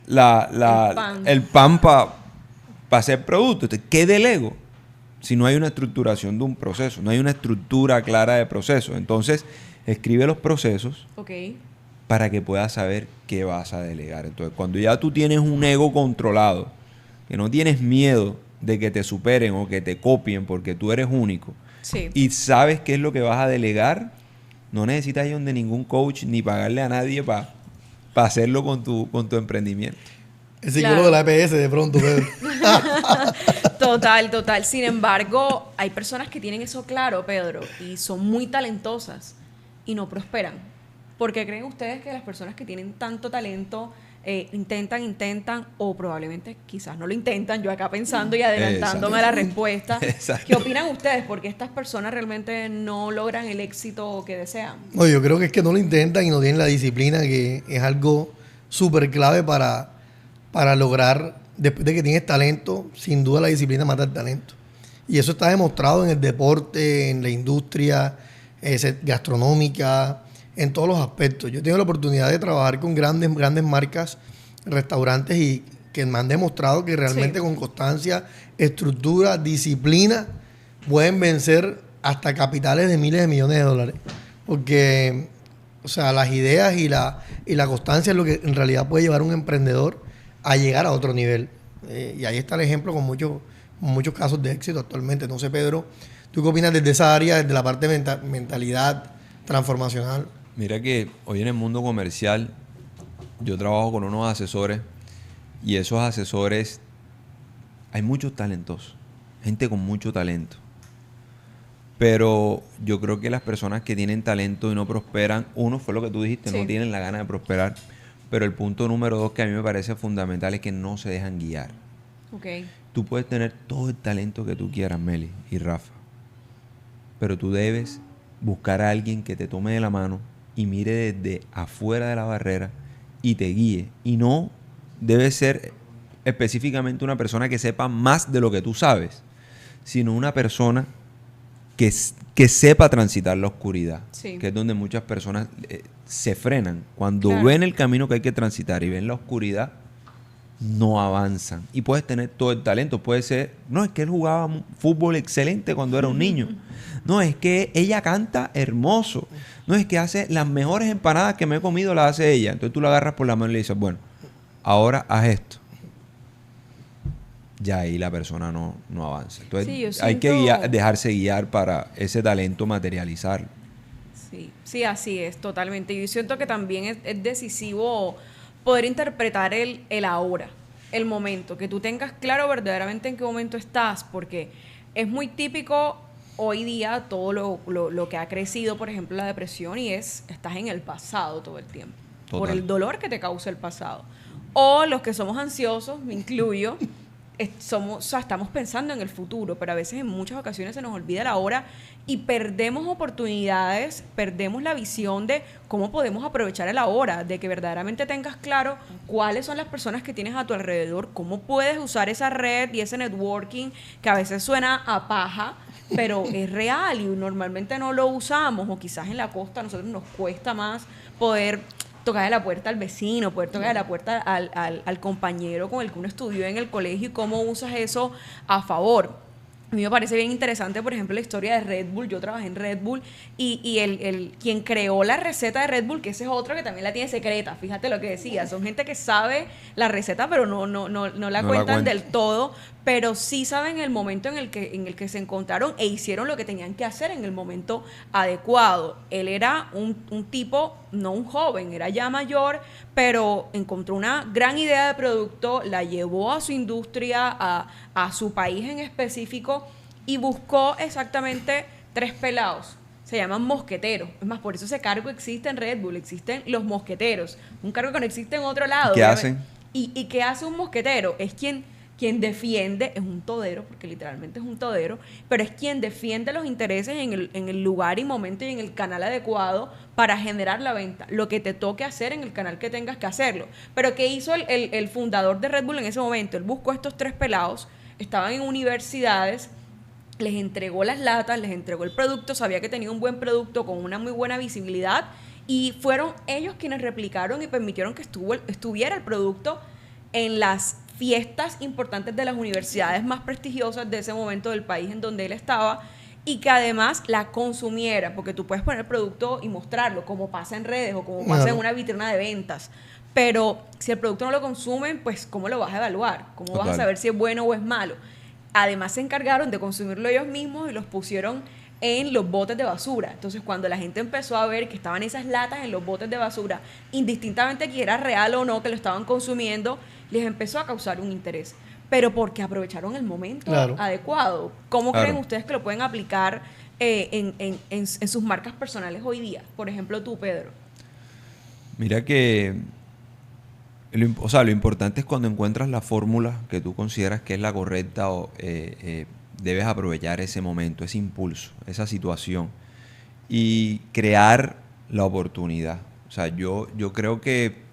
S2: el pan para hacer producto. Entonces, ¿qué delego? Si no hay una estructuración de un proceso, no hay una estructura clara de procesos. Entonces, escribe los procesos para que puedas saber qué vas a delegar. Entonces, cuando ya tú tienes un ego controlado, que no tienes miedo de que te superen o que te copien porque tú eres único, y sabes qué es lo que vas a delegar, no necesitas ir donde ningún coach ni pagarle a nadie para hacerlo con tu emprendimiento.
S3: El psicólogo de la EPS de pronto, Pedro.
S1: Total. Sin embargo, hay personas que tienen eso claro, Pedro, y son muy talentosas y no prosperan. ¿Por qué creen ustedes que las personas que tienen tanto talento intentan o probablemente quizás no lo intentan? Yo acá pensando y adelantándome a la respuesta. Exacto. ¿Qué opinan ustedes? ¿Por qué estas personas realmente no logran el éxito que desean?
S3: No, yo creo que es que no lo intentan y no tienen la disciplina, que es algo súper clave para lograr. Después de que tienes talento, sin duda la disciplina mata el talento. Y eso está demostrado en el deporte, en la industria gastronómica, en todos los aspectos. Yo he tenido la oportunidad de trabajar con grandes marcas, restaurantes, y que me han demostrado que realmente con constancia, estructura, disciplina, pueden vencer hasta capitales de miles de millones de dólares. Porque, o sea, las ideas y la constancia es lo que en realidad puede llevar a un emprendedor a llegar a otro nivel. Y ahí está el ejemplo con muchos casos de éxito actualmente. No sé, Pedro, ¿tú qué opinas desde esa área, desde la parte de mentalidad transformacional?
S2: Mira que hoy en el mundo comercial yo trabajo con unos asesores y esos asesores, hay muchos talentosos, gente con mucho talento. Pero yo creo que las personas que tienen talento y no prosperan, uno fue lo que tú dijiste,
S1: Sí.
S2: no tienen la gana de prosperar. Pero el punto número 2 que a mí me parece fundamental es que no se dejan guiar.
S1: Ok.
S2: Tú puedes tener todo el talento que tú quieras, Meli y Rafa, pero tú debes buscar a alguien que te tome de la mano y mire desde afuera de la barrera y te guíe. Y no debe ser específicamente una persona que sepa más de lo que tú sabes, sino una persona que sepa transitar la oscuridad,
S1: Sí.
S2: que es donde muchas personas se frenan. Cuando
S1: Claro.
S2: ven el camino que hay que transitar y ven la oscuridad, no avanzan. Y puedes tener todo el talento. Puede ser, no, es que él jugaba fútbol excelente cuando era un niño. No, es que ella canta hermoso. No, es que hace las mejores empanadas que me he comido, las hace ella. Entonces tú la agarras por la mano y le dices, bueno, ahora haz esto. Ya ahí la persona no avanza. Entonces
S1: Sí, yo
S2: hay que
S1: siento-
S2: dejarse guiar para ese talento materializarlo.
S1: Sí, sí, así es, totalmente. Yo siento que también es decisivo poder interpretar el ahora, el momento, que tú tengas claro verdaderamente en qué momento estás, porque es muy típico hoy día todo lo que ha crecido, por ejemplo, la depresión, y estás en el pasado todo el tiempo, por
S2: Total.
S1: el dolor que te causa el pasado. O los que somos ansiosos, me incluyo, o sea, estamos pensando en el futuro, pero a veces en muchas ocasiones se nos olvida la hora y perdemos oportunidades, perdemos la visión de cómo podemos aprovechar el ahora, de que verdaderamente tengas claro cuáles son las personas que tienes a tu alrededor, cómo puedes usar esa red y ese networking que a veces suena a paja, pero es real y normalmente no lo usamos, o quizás en la costa a nosotros nos cuesta más poder tocarle la puerta al vecino, poder tocarle la puerta al compañero con el que uno estudió en el colegio y cómo usas eso a favor. A mí me parece bien interesante, por ejemplo, la historia de Red Bull. Yo trabajé en Red Bull y quien creó la receta de Red Bull, que ese es otro que también la tiene secreta, fíjate lo que decía, son gente que sabe la receta pero no la
S2: No la
S1: cuentan
S2: cuenta.
S1: del todo, pero sí saben el momento en el que se encontraron e hicieron lo que tenían que hacer en el momento adecuado. Él era un tipo, no un joven, era ya mayor, pero encontró una gran idea de producto, la llevó a su industria, a su país en específico, y buscó exactamente 3 pelados. Se llaman mosqueteros. Es más, por eso ese cargo existe en Red Bull. Existen los mosqueteros. Un cargo que no existe en otro lado.
S2: ¿Qué hacen?
S1: ¿Y qué hace un mosquetero? Es quien defiende, es un todero, porque literalmente es un todero, pero es quien defiende los intereses en el lugar y momento y en el canal adecuado para generar la venta. Lo que te toque hacer en el canal que tengas que hacerlo. Pero ¿qué hizo el fundador de Red Bull en ese momento? Él buscó a estos 3 pelados, estaban en universidades, les entregó las latas, les entregó el producto, sabía que tenía un buen producto con una muy buena visibilidad, y fueron ellos quienes replicaron y permitieron que estuviera el producto en las fiestas importantes de las universidades más prestigiosas de ese momento del país en donde él estaba, y que además la consumiera, porque tú puedes poner el producto y mostrarlo, como pasa en redes o como pasa
S3: Claro.
S1: en una vitrina de ventas, pero si el producto no lo consumen, pues ¿cómo lo vas a evaluar? ¿Cómo vas a
S2: Total.
S1: saber si es bueno o es malo? Además se encargaron de consumirlo ellos mismos y los pusieron en los botes de basura. Entonces, cuando la gente empezó a ver que estaban esas latas en los botes de basura, indistintamente que era real o no que lo estaban consumiendo, les empezó a causar un interés. Pero porque aprovecharon el momento
S3: Claro.
S1: adecuado. ¿Cómo
S2: Claro.
S1: creen ustedes que lo pueden aplicar en sus marcas personales hoy día? Por ejemplo, tú, Pedro.
S2: Mira que lo importante es cuando encuentras la fórmula que tú consideras que es la correcta, debes aprovechar ese momento, ese impulso, esa situación y crear la oportunidad. O sea, yo creo que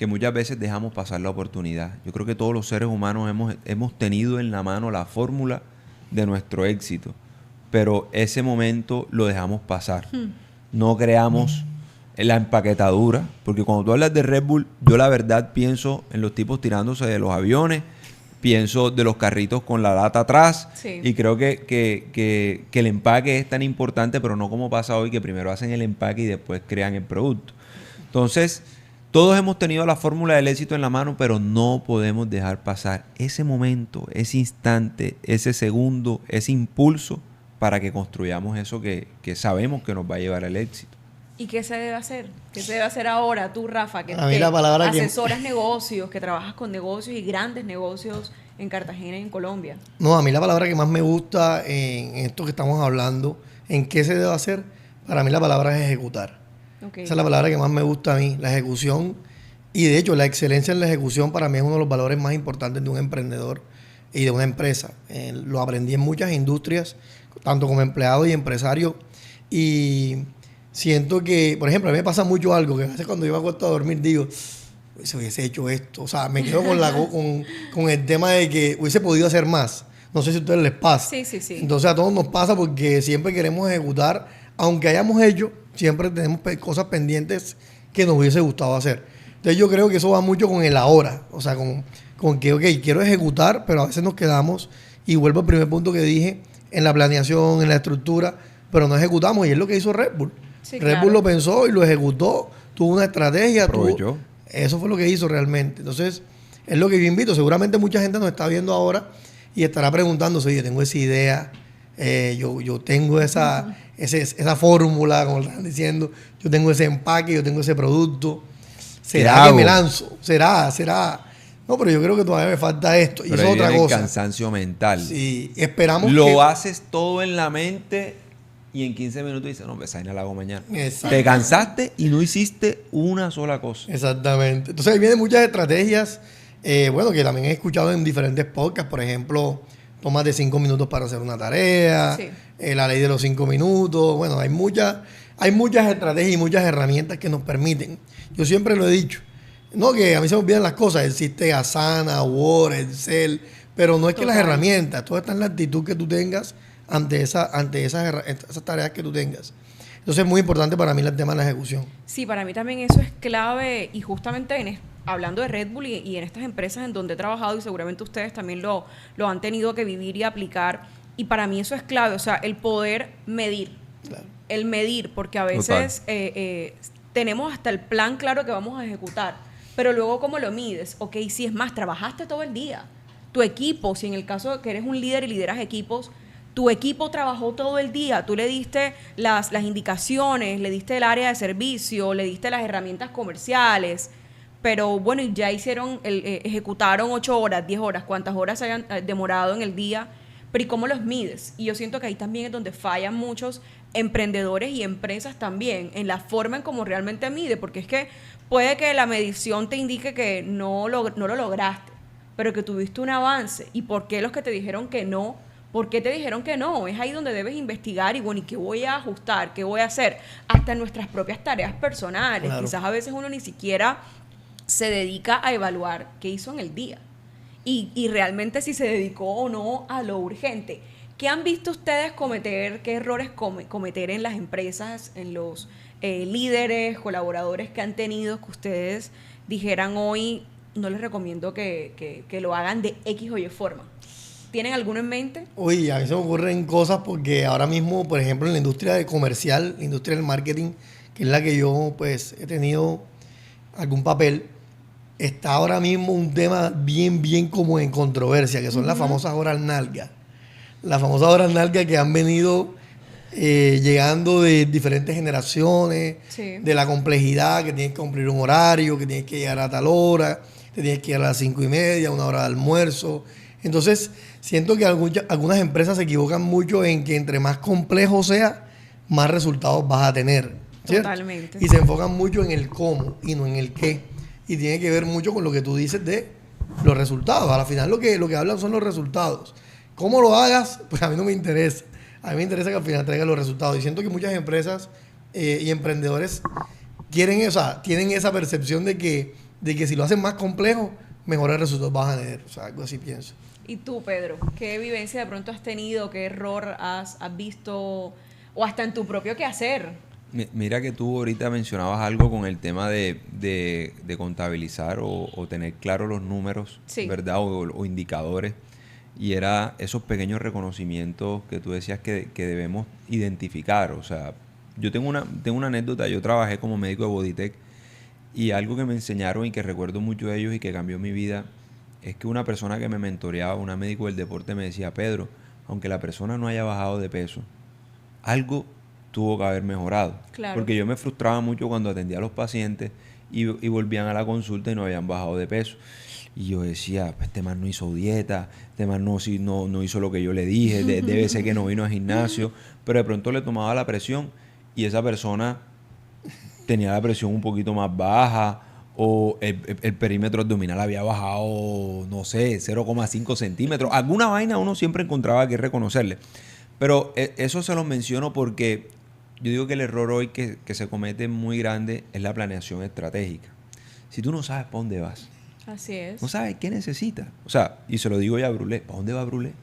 S2: muchas veces dejamos pasar la oportunidad. Yo creo que todos los seres humanos hemos tenido en la mano la fórmula de nuestro éxito, pero ese momento lo dejamos pasar. No creamos la empaquetadura, porque cuando tú hablas de Red Bull, yo la verdad pienso en los tipos tirándose de los aviones, pienso de los carritos con la lata atrás,
S1: Sí.
S2: y creo que el empaque es tan importante, pero no como pasa hoy, que primero hacen el empaque y después crean el producto. Entonces, todos hemos tenido la fórmula del éxito en la mano, pero no podemos dejar pasar ese momento, ese instante, ese segundo, ese impulso para que construyamos eso que sabemos que nos va a llevar al éxito.
S1: ¿Y qué se debe hacer? ¿Qué se debe hacer ahora tú, Rafa, que
S3: A mí la palabra que-
S1: asesoras negocios, que trabajas con negocios y grandes negocios en Cartagena y en Colombia.
S3: No, a mí la palabra que más me gusta en esto que estamos hablando, en qué se debe hacer, para mí la palabra es ejecutar.
S1: Okay.
S3: Esa es la palabra que más me gusta a mí, la ejecución. Y de hecho, la excelencia en la ejecución para mí es uno de los valores más importantes de un emprendedor y de una empresa. Lo aprendí en muchas industrias, tanto como empleado y empresario. Y siento que, por ejemplo, a mí me pasa mucho algo, que a veces cuando yo me acuesto a dormir digo, se hubiese hecho esto. O sea, me quedo con el tema de que hubiese podido hacer más. No sé si a ustedes les pasa.
S1: Sí, sí, sí.
S3: Entonces a todos nos pasa porque siempre queremos ejecutar, aunque hayamos hecho, siempre tenemos cosas pendientes que nos hubiese gustado hacer. Entonces yo creo que eso va mucho con el ahora. O sea, con que, ok, quiero ejecutar, pero a veces nos quedamos, y vuelvo al primer punto que dije, en la planeación, en la estructura, pero no ejecutamos. Y es lo que hizo Red Bull.
S1: Sí,
S3: Red
S1: claro.
S3: Bull lo pensó y lo ejecutó, tuvo una estrategia.
S2: Aprovechó.
S3: Eso fue lo que hizo realmente. Entonces, es lo que yo invito. Seguramente mucha gente nos está viendo ahora y estará preguntándose, oye, tengo esa idea, yo tengo esa fórmula, como están diciendo, yo tengo ese empaque, yo tengo ese producto. ¿Será que me lanzo? ¿Será? No, pero yo creo que todavía me falta esto. Y
S2: Pero
S3: eso es
S2: ahí
S3: otra
S2: viene
S3: cosa.
S2: el cansancio mental.
S3: Sí, esperamos
S2: Lo
S3: que...
S2: haces todo en la mente y en 15 minutos dices, no, esa vaina la hago mañana.
S3: Exacto.
S2: Te cansaste y no hiciste una sola cosa.
S3: Exactamente. Entonces ahí vienen muchas estrategias, bueno, que también he escuchado en diferentes podcasts. Por ejemplo, tomas de 5 minutos para hacer una tarea,
S1: Sí.
S3: La ley de los 5 minutos. Bueno, hay muchas estrategias y muchas herramientas que nos permiten. Yo siempre lo he dicho. No, que a mí se me olvidan las cosas. Existe Asana, Word, Excel, pero no es que las
S1: Total.
S3: herramientas, todo está en la actitud que tú tengas ante esas tareas que tú tengas. Entonces es muy importante para mí el tema de la ejecución.
S1: Sí, para mí también eso es clave y justamente hablando de Red Bull y en estas empresas en donde he trabajado y seguramente ustedes también lo han tenido que vivir y aplicar y para mí eso es clave, o sea, el poder medir,
S3: Claro.
S1: el medir, porque a veces tenemos hasta el plan claro que vamos a ejecutar, pero luego ¿cómo lo mides? Ok, si es más, trabajaste todo el día, tu equipo, si en el caso de que eres un líder y lideras equipos, tu equipo trabajó todo el día, tú le diste las indicaciones, le diste el área de servicio, le diste las herramientas comerciales, pero bueno, y ya ejecutaron 8 horas, 10 horas, cuántas horas se hayan demorado en el día, pero ¿y cómo los mides? Y yo siento que ahí también es donde fallan muchos emprendedores y empresas también, en la forma en cómo realmente mide, porque es que puede que la medición te indique que no lo lograste, pero que tuviste un avance, y por qué los que te dijeron que no. ¿Por qué te dijeron que no? Es ahí donde debes investigar y bueno, ¿y qué voy a ajustar? ¿Qué voy a hacer? Hasta en nuestras propias tareas personales.
S3: Claro.
S1: Quizás a veces uno ni siquiera se dedica a evaluar qué hizo en el día. Y realmente si se dedicó o no a lo urgente. ¿Qué han visto ustedes cometer? ¿Qué errores cometer en las empresas, en los líderes, colaboradores que han tenido que ustedes dijeran hoy, no les recomiendo que lo hagan de X o Y forma? ¿Tienen alguno en mente?
S3: Uy, a mí se me ocurren cosas porque ahora mismo, por ejemplo, en la industria comercial, la industria del marketing, que es la que yo pues he tenido algún papel, está ahora mismo un tema bien como en controversia, que son las famosas horas nalga. Las famosas horas nalga que han venido llegando de diferentes generaciones,
S1: Sí.
S3: de la complejidad, que tienes que cumplir un horario, que tienes que llegar a tal hora, que tienes que llegar a las 5:30, una hora de almuerzo. Entonces, siento que algunas empresas se equivocan mucho en que entre más complejo sea, más resultados vas a tener. ¿Cierto?
S1: Totalmente.
S3: Y se enfocan mucho en el cómo y no en el qué. Y tiene que ver mucho con lo que tú dices de los resultados. Al final lo que hablan son los resultados. ¿Cómo lo hagas? Pues a mí no me interesa. A mí me interesa que al final traigan los resultados. Y siento que muchas empresas y emprendedores tienen esa percepción de que si lo hacen más complejo, mejores resultados vas a tener. O sea, algo así pienso.
S1: ¿Y tú, Pedro? ¿Qué vivencia de pronto has tenido? ¿Qué error has visto? O hasta en tu propio quehacer.
S2: Mira que tú ahorita mencionabas algo con el tema de contabilizar o tener claro los números,
S1: Sí.
S2: ¿verdad? O indicadores. Y era esos pequeños reconocimientos que tú decías que debemos identificar. O sea, yo tengo una anécdota. Yo trabajé como médico de Bodytech y algo que me enseñaron y que recuerdo mucho de ellos y que cambió mi vida es que una persona que me mentoreaba, una médico del deporte, me decía, Pedro, aunque la persona no haya bajado de peso, algo tuvo que haber mejorado.
S1: Claro.
S2: Porque yo me frustraba mucho cuando atendía a los pacientes y volvían a la consulta y no habían bajado de peso. Y yo decía, pues este man no hizo dieta, este man no hizo lo que yo le dije, debe ser que no vino al gimnasio, pero de pronto le tomaba la presión y esa persona tenía la presión un poquito más baja o el perímetro abdominal había bajado, no sé, 0,5 centímetros. Alguna vaina uno siempre encontraba que reconocerle. Pero eso se los menciono porque yo digo que el error hoy que se comete muy grande es la planeación estratégica. Si tú no sabes para dónde vas,
S1: Así es.
S2: no sabes qué necesitas. O sea, y se lo digo ya a Brulé, ¿para dónde va Brulé?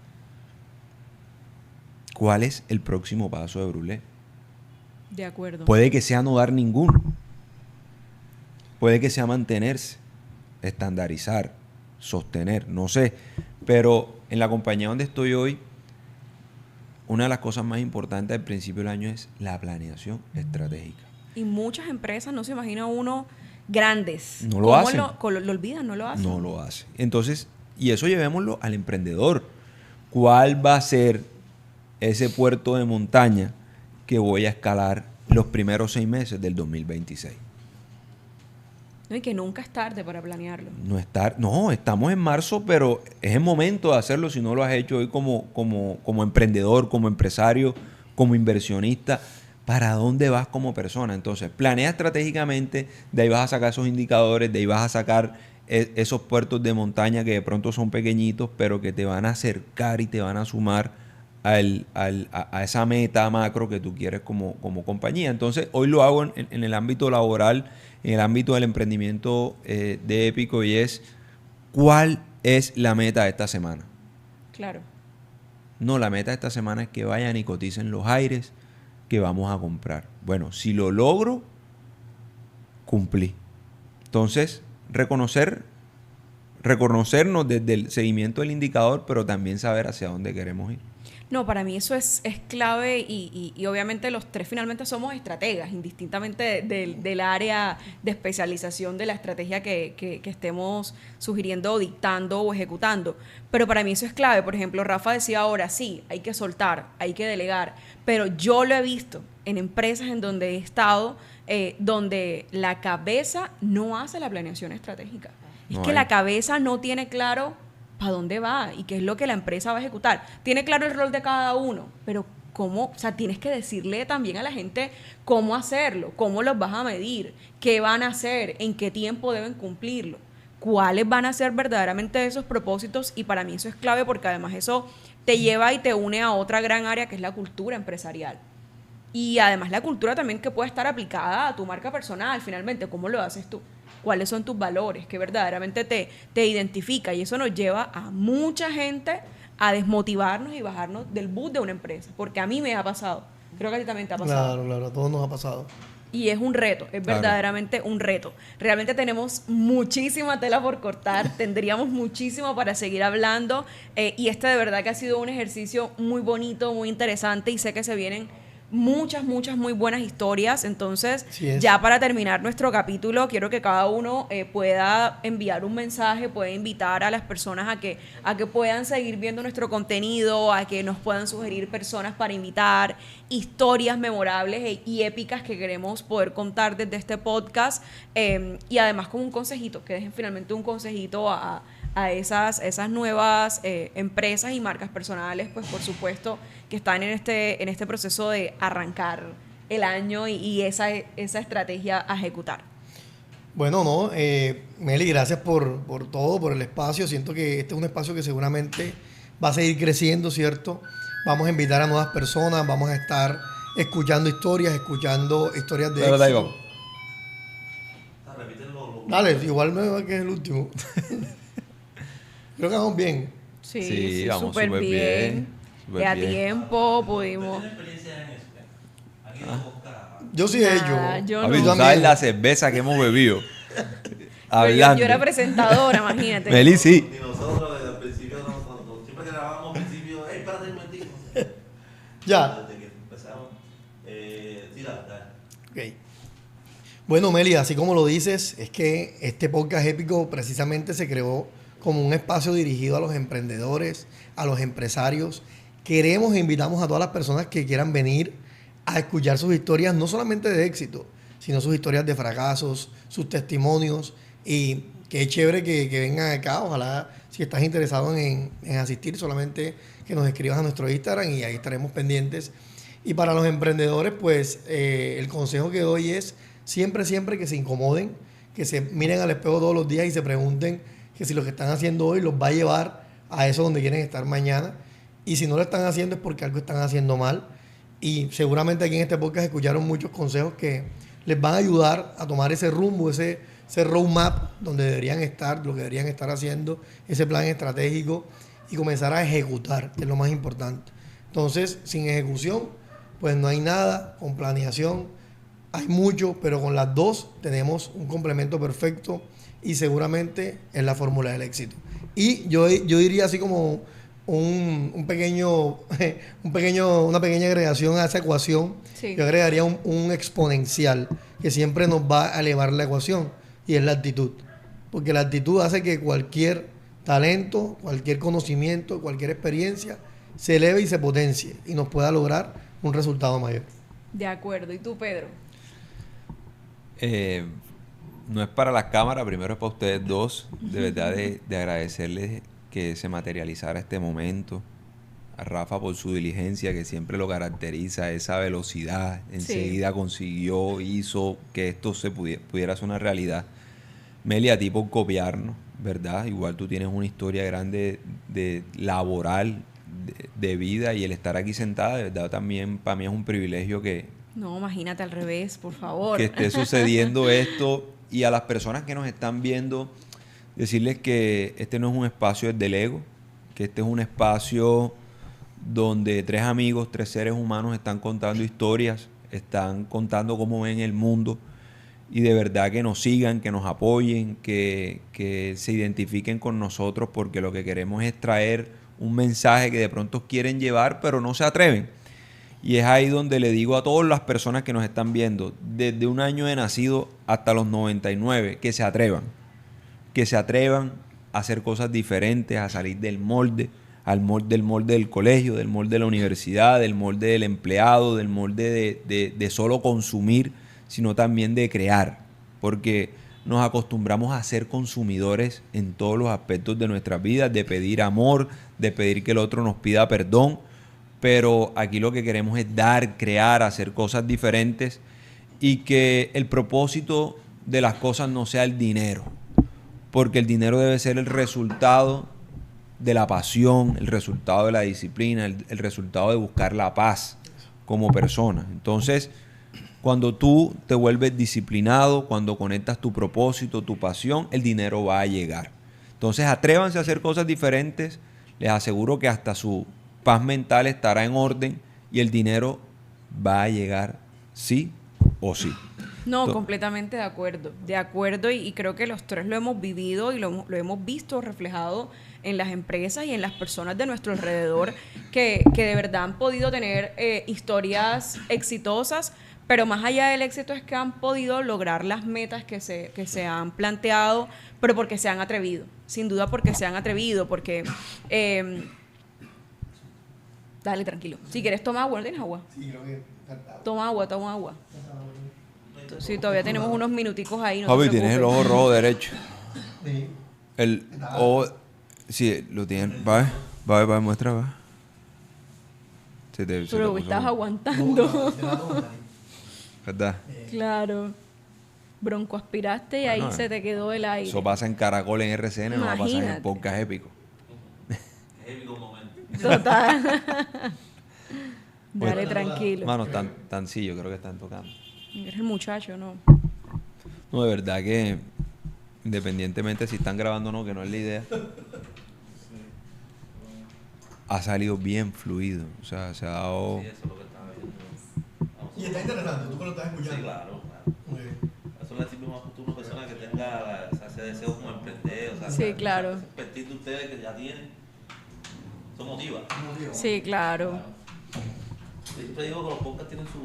S2: ¿Cuál es el próximo paso de Brulé?
S1: De acuerdo.
S2: Puede que sea no dar ninguno. Puede que sea mantenerse, estandarizar, sostener, no sé. Pero en la compañía donde estoy hoy, una de las cosas más importantes al principio del año es la planeación estratégica.
S1: Y muchas empresas no se imagina uno grandes.
S2: No lo hacen.
S1: Lo olvidan, no lo hacen.
S2: No lo hace. Entonces, y eso llevémoslo al emprendedor. ¿Cuál va a ser ese puerto de montaña que voy a escalar los primeros 6 meses del 2026?
S1: No, y que nunca es tarde para planearlo.
S2: No, estamos en marzo, pero es el momento de hacerlo si no lo has hecho hoy como emprendedor, como empresario, como inversionista. ¿Para dónde vas como persona? Entonces, planea estratégicamente, de ahí vas a sacar esos indicadores, de ahí vas a sacar esos puertos de montaña que de pronto son pequeñitos, pero que te van a acercar y te van a sumar a esa meta macro que tú quieres como compañía. Entonces, hoy lo hago en el ámbito laboral, en el ámbito del emprendimiento de Épico, y es, ¿cuál es la meta de esta semana?
S1: Claro.
S2: No, la meta de esta semana es que vayan y coticen los aires que vamos a comprar. Bueno, si lo logro, cumplí. Entonces, reconocernos desde el seguimiento del indicador, pero también saber hacia dónde queremos ir.
S1: No, para mí eso es clave y obviamente los tres finalmente somos estrategas, indistintamente del área de especialización de la estrategia que estemos sugiriendo o dictando o ejecutando. Pero para mí eso es clave. Por ejemplo, Rafa decía ahora, sí, hay que soltar, hay que delegar, pero yo lo he visto en empresas en donde he estado, donde la cabeza no hace la planeación estratégica. Es que la cabeza no tiene claro para dónde va y qué es lo que la empresa va a ejecutar. Tiene claro el rol de cada uno, pero cómo, o sea, tienes que decirle también a la gente cómo hacerlo, cómo los vas a medir, qué van a hacer, en qué tiempo deben cumplirlo, cuáles van a ser verdaderamente esos propósitos, y para mí eso es clave porque además eso te lleva y te une a otra gran área que es la cultura empresarial. Y además la cultura también que puede estar aplicada a tu marca personal, finalmente, ¿cómo lo haces tú? ¿Cuáles son tus valores? Que verdaderamente te identifica, y eso nos lleva a mucha gente a desmotivarnos y bajarnos del bus de una empresa, porque a mí me ha pasado, creo que a ti también te ha pasado.
S3: Claro, a todos nos ha pasado.
S1: Y es un reto, es verdaderamente un reto. Realmente tenemos muchísima tela por cortar, tendríamos muchísimo para seguir hablando, y de verdad que ha sido un ejercicio muy bonito, muy interesante, y sé que se vienen muchas muy buenas historias. Entonces, ya para terminar nuestro capítulo, quiero que cada uno pueda enviar un mensaje, pueda invitar a las personas a que puedan seguir viendo nuestro contenido, a que nos puedan sugerir personas para invitar, historias memorables y épicas que queremos poder contar desde este podcast, y además con un consejito, que dejen finalmente un consejito a esas nuevas empresas y marcas personales, pues por supuesto, que están en este proceso de arrancar el año y esa estrategia a ejecutar.
S3: Bueno, Meli, gracias por todo, por el espacio. Siento que este es un espacio que seguramente va a seguir creciendo, ¿cierto? Vamos a invitar a nuevas personas, vamos a estar escuchando historias de éxito. Dale, igual me va que es el último. Creo que vamos bien.
S1: Sí,
S2: vamos
S1: súper bien. A tiempo pudimos.
S3: Yo sí he hecho.
S1: Yo
S2: no.
S1: no.
S2: ¿Sabes la cerveza que hemos bebido? Hablando.
S1: Yo era presentadora, imagínate.
S2: Meli, sí.
S4: Y nosotros desde el principio, siempre que grabamos al principio, ¡hey, espérate un momentito!
S3: Ya.
S4: Desde que empezamos. Sí, dale.
S3: Ok. Bueno, Meli, así como lo dices, es que este podcast épico precisamente se creó como un espacio dirigido a los emprendedores, a los empresarios. Queremos e invitamos a todas las personas que quieran venir a escuchar sus historias, no solamente de éxito, sino sus historias de fracasos, sus testimonios, y que es chévere que vengan acá. Ojalá, si estás interesado en asistir, solamente que nos escribas a nuestro Instagram y ahí estaremos pendientes. Y para los emprendedores, pues el consejo que doy es siempre que se incomoden, que se miren al espejo todos los días y se pregunten que si lo que están haciendo hoy los va a llevar a eso donde quieren estar mañana. Y si no lo están haciendo es porque algo están haciendo mal. Y seguramente aquí en este podcast escucharon muchos consejos que les van a ayudar a tomar ese rumbo, ese roadmap donde deberían estar, lo que deberían estar haciendo, ese plan estratégico y comenzar a ejecutar, que es lo más importante. Entonces, sin ejecución, pues no hay nada. Con planeación hay mucho, pero con las dos tenemos un complemento perfecto y seguramente es la fórmula del éxito. Y yo diría así como una pequeña agregación a esa ecuación.
S1: Sí.
S3: Yo agregaría un exponencial que siempre nos va a elevar la ecuación y es la actitud. Porque la actitud hace que cualquier talento, cualquier conocimiento, cualquier experiencia se eleve y se potencie y nos pueda lograr un resultado mayor.
S1: De acuerdo. ¿Y tú, Pedro?
S2: No es para las cámaras, primero es para ustedes dos. De verdad de agradecerles que se materializara este momento. A Rafa por su diligencia, que siempre lo caracteriza, esa velocidad. Enseguida consiguió, hizo que esto se pudiera ser una realidad. Meli, a ti por copiarnos, ¿verdad? Igual tú tienes una historia grande de laboral, de vida, y el estar aquí sentada, de verdad, también para mí es un privilegio que...
S1: No, imagínate al revés, por favor.
S2: Que esté sucediendo esto. Y a las personas que nos están viendo, decirles que este no es un espacio del ego, que este es un espacio donde tres amigos, tres seres humanos están contando historias, están contando cómo ven el mundo, y de verdad que nos sigan, que nos apoyen, que se identifiquen con nosotros, porque lo que queremos es traer un mensaje que de pronto quieren llevar, pero no se atreven. Y es ahí donde le digo a todas las personas que nos están viendo, desde un año de nacido hasta los 99, que se atrevan a hacer cosas diferentes, a salir del molde, del molde del colegio, del molde de la universidad, del molde del empleado, del molde de solo consumir, sino también de crear, porque nos acostumbramos a ser consumidores en todos los aspectos de nuestras vidas, de pedir amor, de pedir que el otro nos pida perdón, pero aquí lo que queremos es dar, crear, hacer cosas diferentes, y que el propósito de las cosas no sea el dinero, porque el dinero debe ser el resultado de la pasión, el resultado de la disciplina, el resultado de buscar la paz como persona. Entonces, cuando tú te vuelves disciplinado, cuando conectas tu propósito, tu pasión, el dinero va a llegar. Entonces, atrévanse a hacer cosas diferentes. Les aseguro que hasta su paz mental estará en orden y el dinero va a llegar sí o sí.
S1: No, completamente de acuerdo, y creo que los tres lo hemos vivido y lo hemos visto reflejado en las empresas y en las personas de nuestro alrededor que de verdad han podido tener historias exitosas, pero más allá del éxito es que han podido lograr las metas que se han planteado, pero porque se han atrevido, sin duda porque se han atrevido, porque... dale, tranquilo. Si quieres, toma agua, ¿no tienes agua?
S3: Sí, creo que...
S1: Toma agua. Sí, todavía tenemos unos minuticos ahí. No
S2: Javi, tienes el ojo rojo derecho.
S3: Sí.
S2: El ojo... Sí, lo tienes. Va, muestra, va.
S1: Pero estás aguantando.
S2: ¿Verdad?
S1: Claro. Broncoaspiraste y ahí se te quedó el aire.
S2: Eso pasa en Caracol, en RCN, no va a pasar en el
S1: Imagínate.
S2: podcast épico.
S4: Épico momento.
S1: Total. Dale, tranquilo.
S2: Mano, tan sí, yo creo que están tocando.
S1: Eres el muchacho, ¿no?
S2: No, de verdad que independientemente si están grabando o no, que no es la idea, ha salido bien fluido. O sea, se ha dado...
S4: Sí, eso es lo que estaba viendo.
S3: Y está interesante, tú que lo estás escuchando.
S4: Sí, claro.
S3: Muy bien.
S4: Eso le decimos más a una persona que tenga ese deseo como emprender. O sea,
S1: Sí, claro.
S4: Ese expertise de ustedes que ya tienen, eso motiva.
S1: Sí, claro.
S4: Yo siempre digo que los podcasts tienen su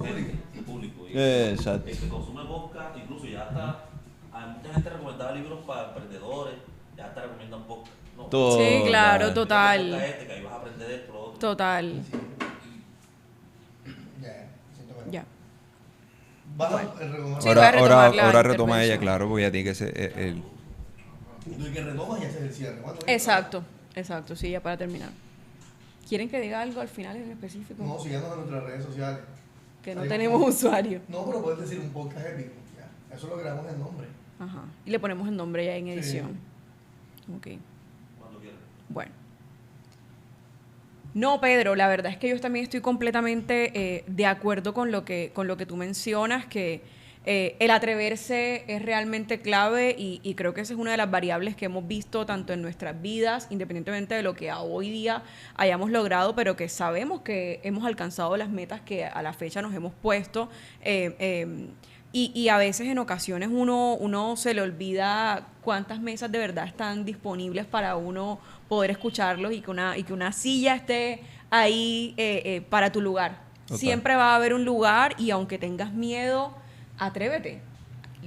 S4: gente, su público. Y
S2: Exacto.
S4: el que consume podcast, incluso ya está. Hay mucha gente recomendaba libros para emprendedores, ya está recomendando podcast. No,
S2: Todo.
S1: Sí, claro,
S2: Total.
S1: total.
S4: que ahí vas a aprender esto, lo otro.
S1: Total. Ya.
S3: Vas a retomar.
S1: Sí, voy a retomar la
S2: Ahora retoma
S1: intervención.
S2: ella, claro, porque ya tiene que ser
S3: Y tú que retomas y haces el cierre.
S1: Exacto, sí, ya para terminar. ¿Quieren que diga algo al final en específico?
S3: No, síganos en nuestras redes sociales.
S1: Que no tenemos usuario.
S3: No, pero puedes decir un podcast épico. Ya. Eso lo creamos en nombre.
S1: Ajá. Y le ponemos el nombre ya en edición.
S3: Sí.
S1: Ok.
S4: Cuando quieras.
S1: Bueno. No, Pedro, la verdad es que yo también estoy completamente de acuerdo con lo que tú mencionas, que el atreverse es realmente clave y creo que esa es una de las variables que hemos visto tanto en nuestras vidas, independientemente de lo que a hoy día hayamos logrado, pero que sabemos que hemos alcanzado las metas que a la fecha nos hemos puesto. Y a veces en ocasiones uno se le olvida cuántas mesas de verdad están disponibles para uno poder escucharlos y que una silla esté ahí para tu lugar.
S2: Total.
S1: Siempre va a haber un lugar y aunque tengas miedo, atrévete.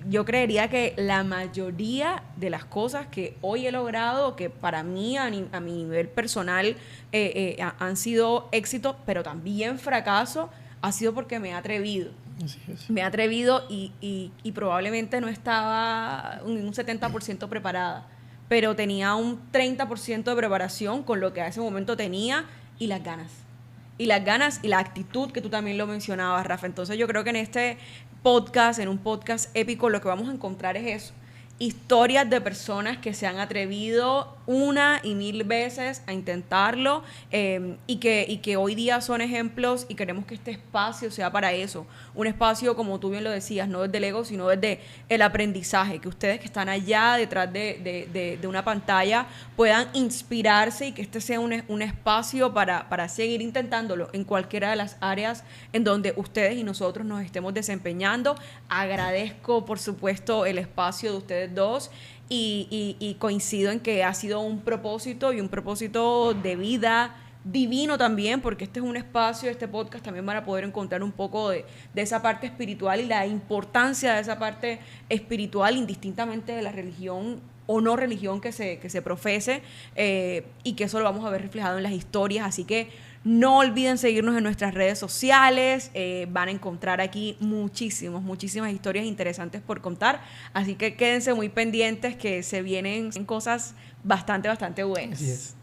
S1: Yo creería que la mayoría de las cosas que hoy he logrado, que para mí a mi nivel personal han sido éxitos, pero también fracaso, ha sido porque me he atrevido.
S3: Así es.
S1: Me he atrevido y probablemente no estaba un 70% preparada, pero tenía un 30% de preparación con lo que a ese momento tenía y las ganas. Y las ganas y la actitud, que tú también lo mencionabas, Rafa. Entonces yo creo que en este podcast, en un podcast épico, lo que vamos a encontrar es eso. Historias de personas que se han atrevido una y mil veces a intentarlo y que hoy día son ejemplos y queremos que este espacio sea para eso. Un espacio, como tú bien lo decías, no desde el ego, sino desde el aprendizaje. Que ustedes que están allá detrás de una pantalla puedan inspirarse y que este sea un espacio para seguir intentándolo en cualquiera de las áreas en donde ustedes y nosotros nos estemos desempeñando. Agradezco, por supuesto, el espacio de ustedes dos y coincido en que ha sido un propósito y un propósito de vida divino también, porque este es un espacio, este podcast también van a poder encontrar un poco de esa parte espiritual y la importancia de esa parte espiritual indistintamente de la religión o no religión que se profese y que eso lo vamos a ver reflejado en las historias, así que no olviden seguirnos en nuestras redes sociales, van a encontrar aquí muchísimas historias interesantes por contar, así que quédense muy pendientes que se vienen cosas bastante buenas.
S3: Así es.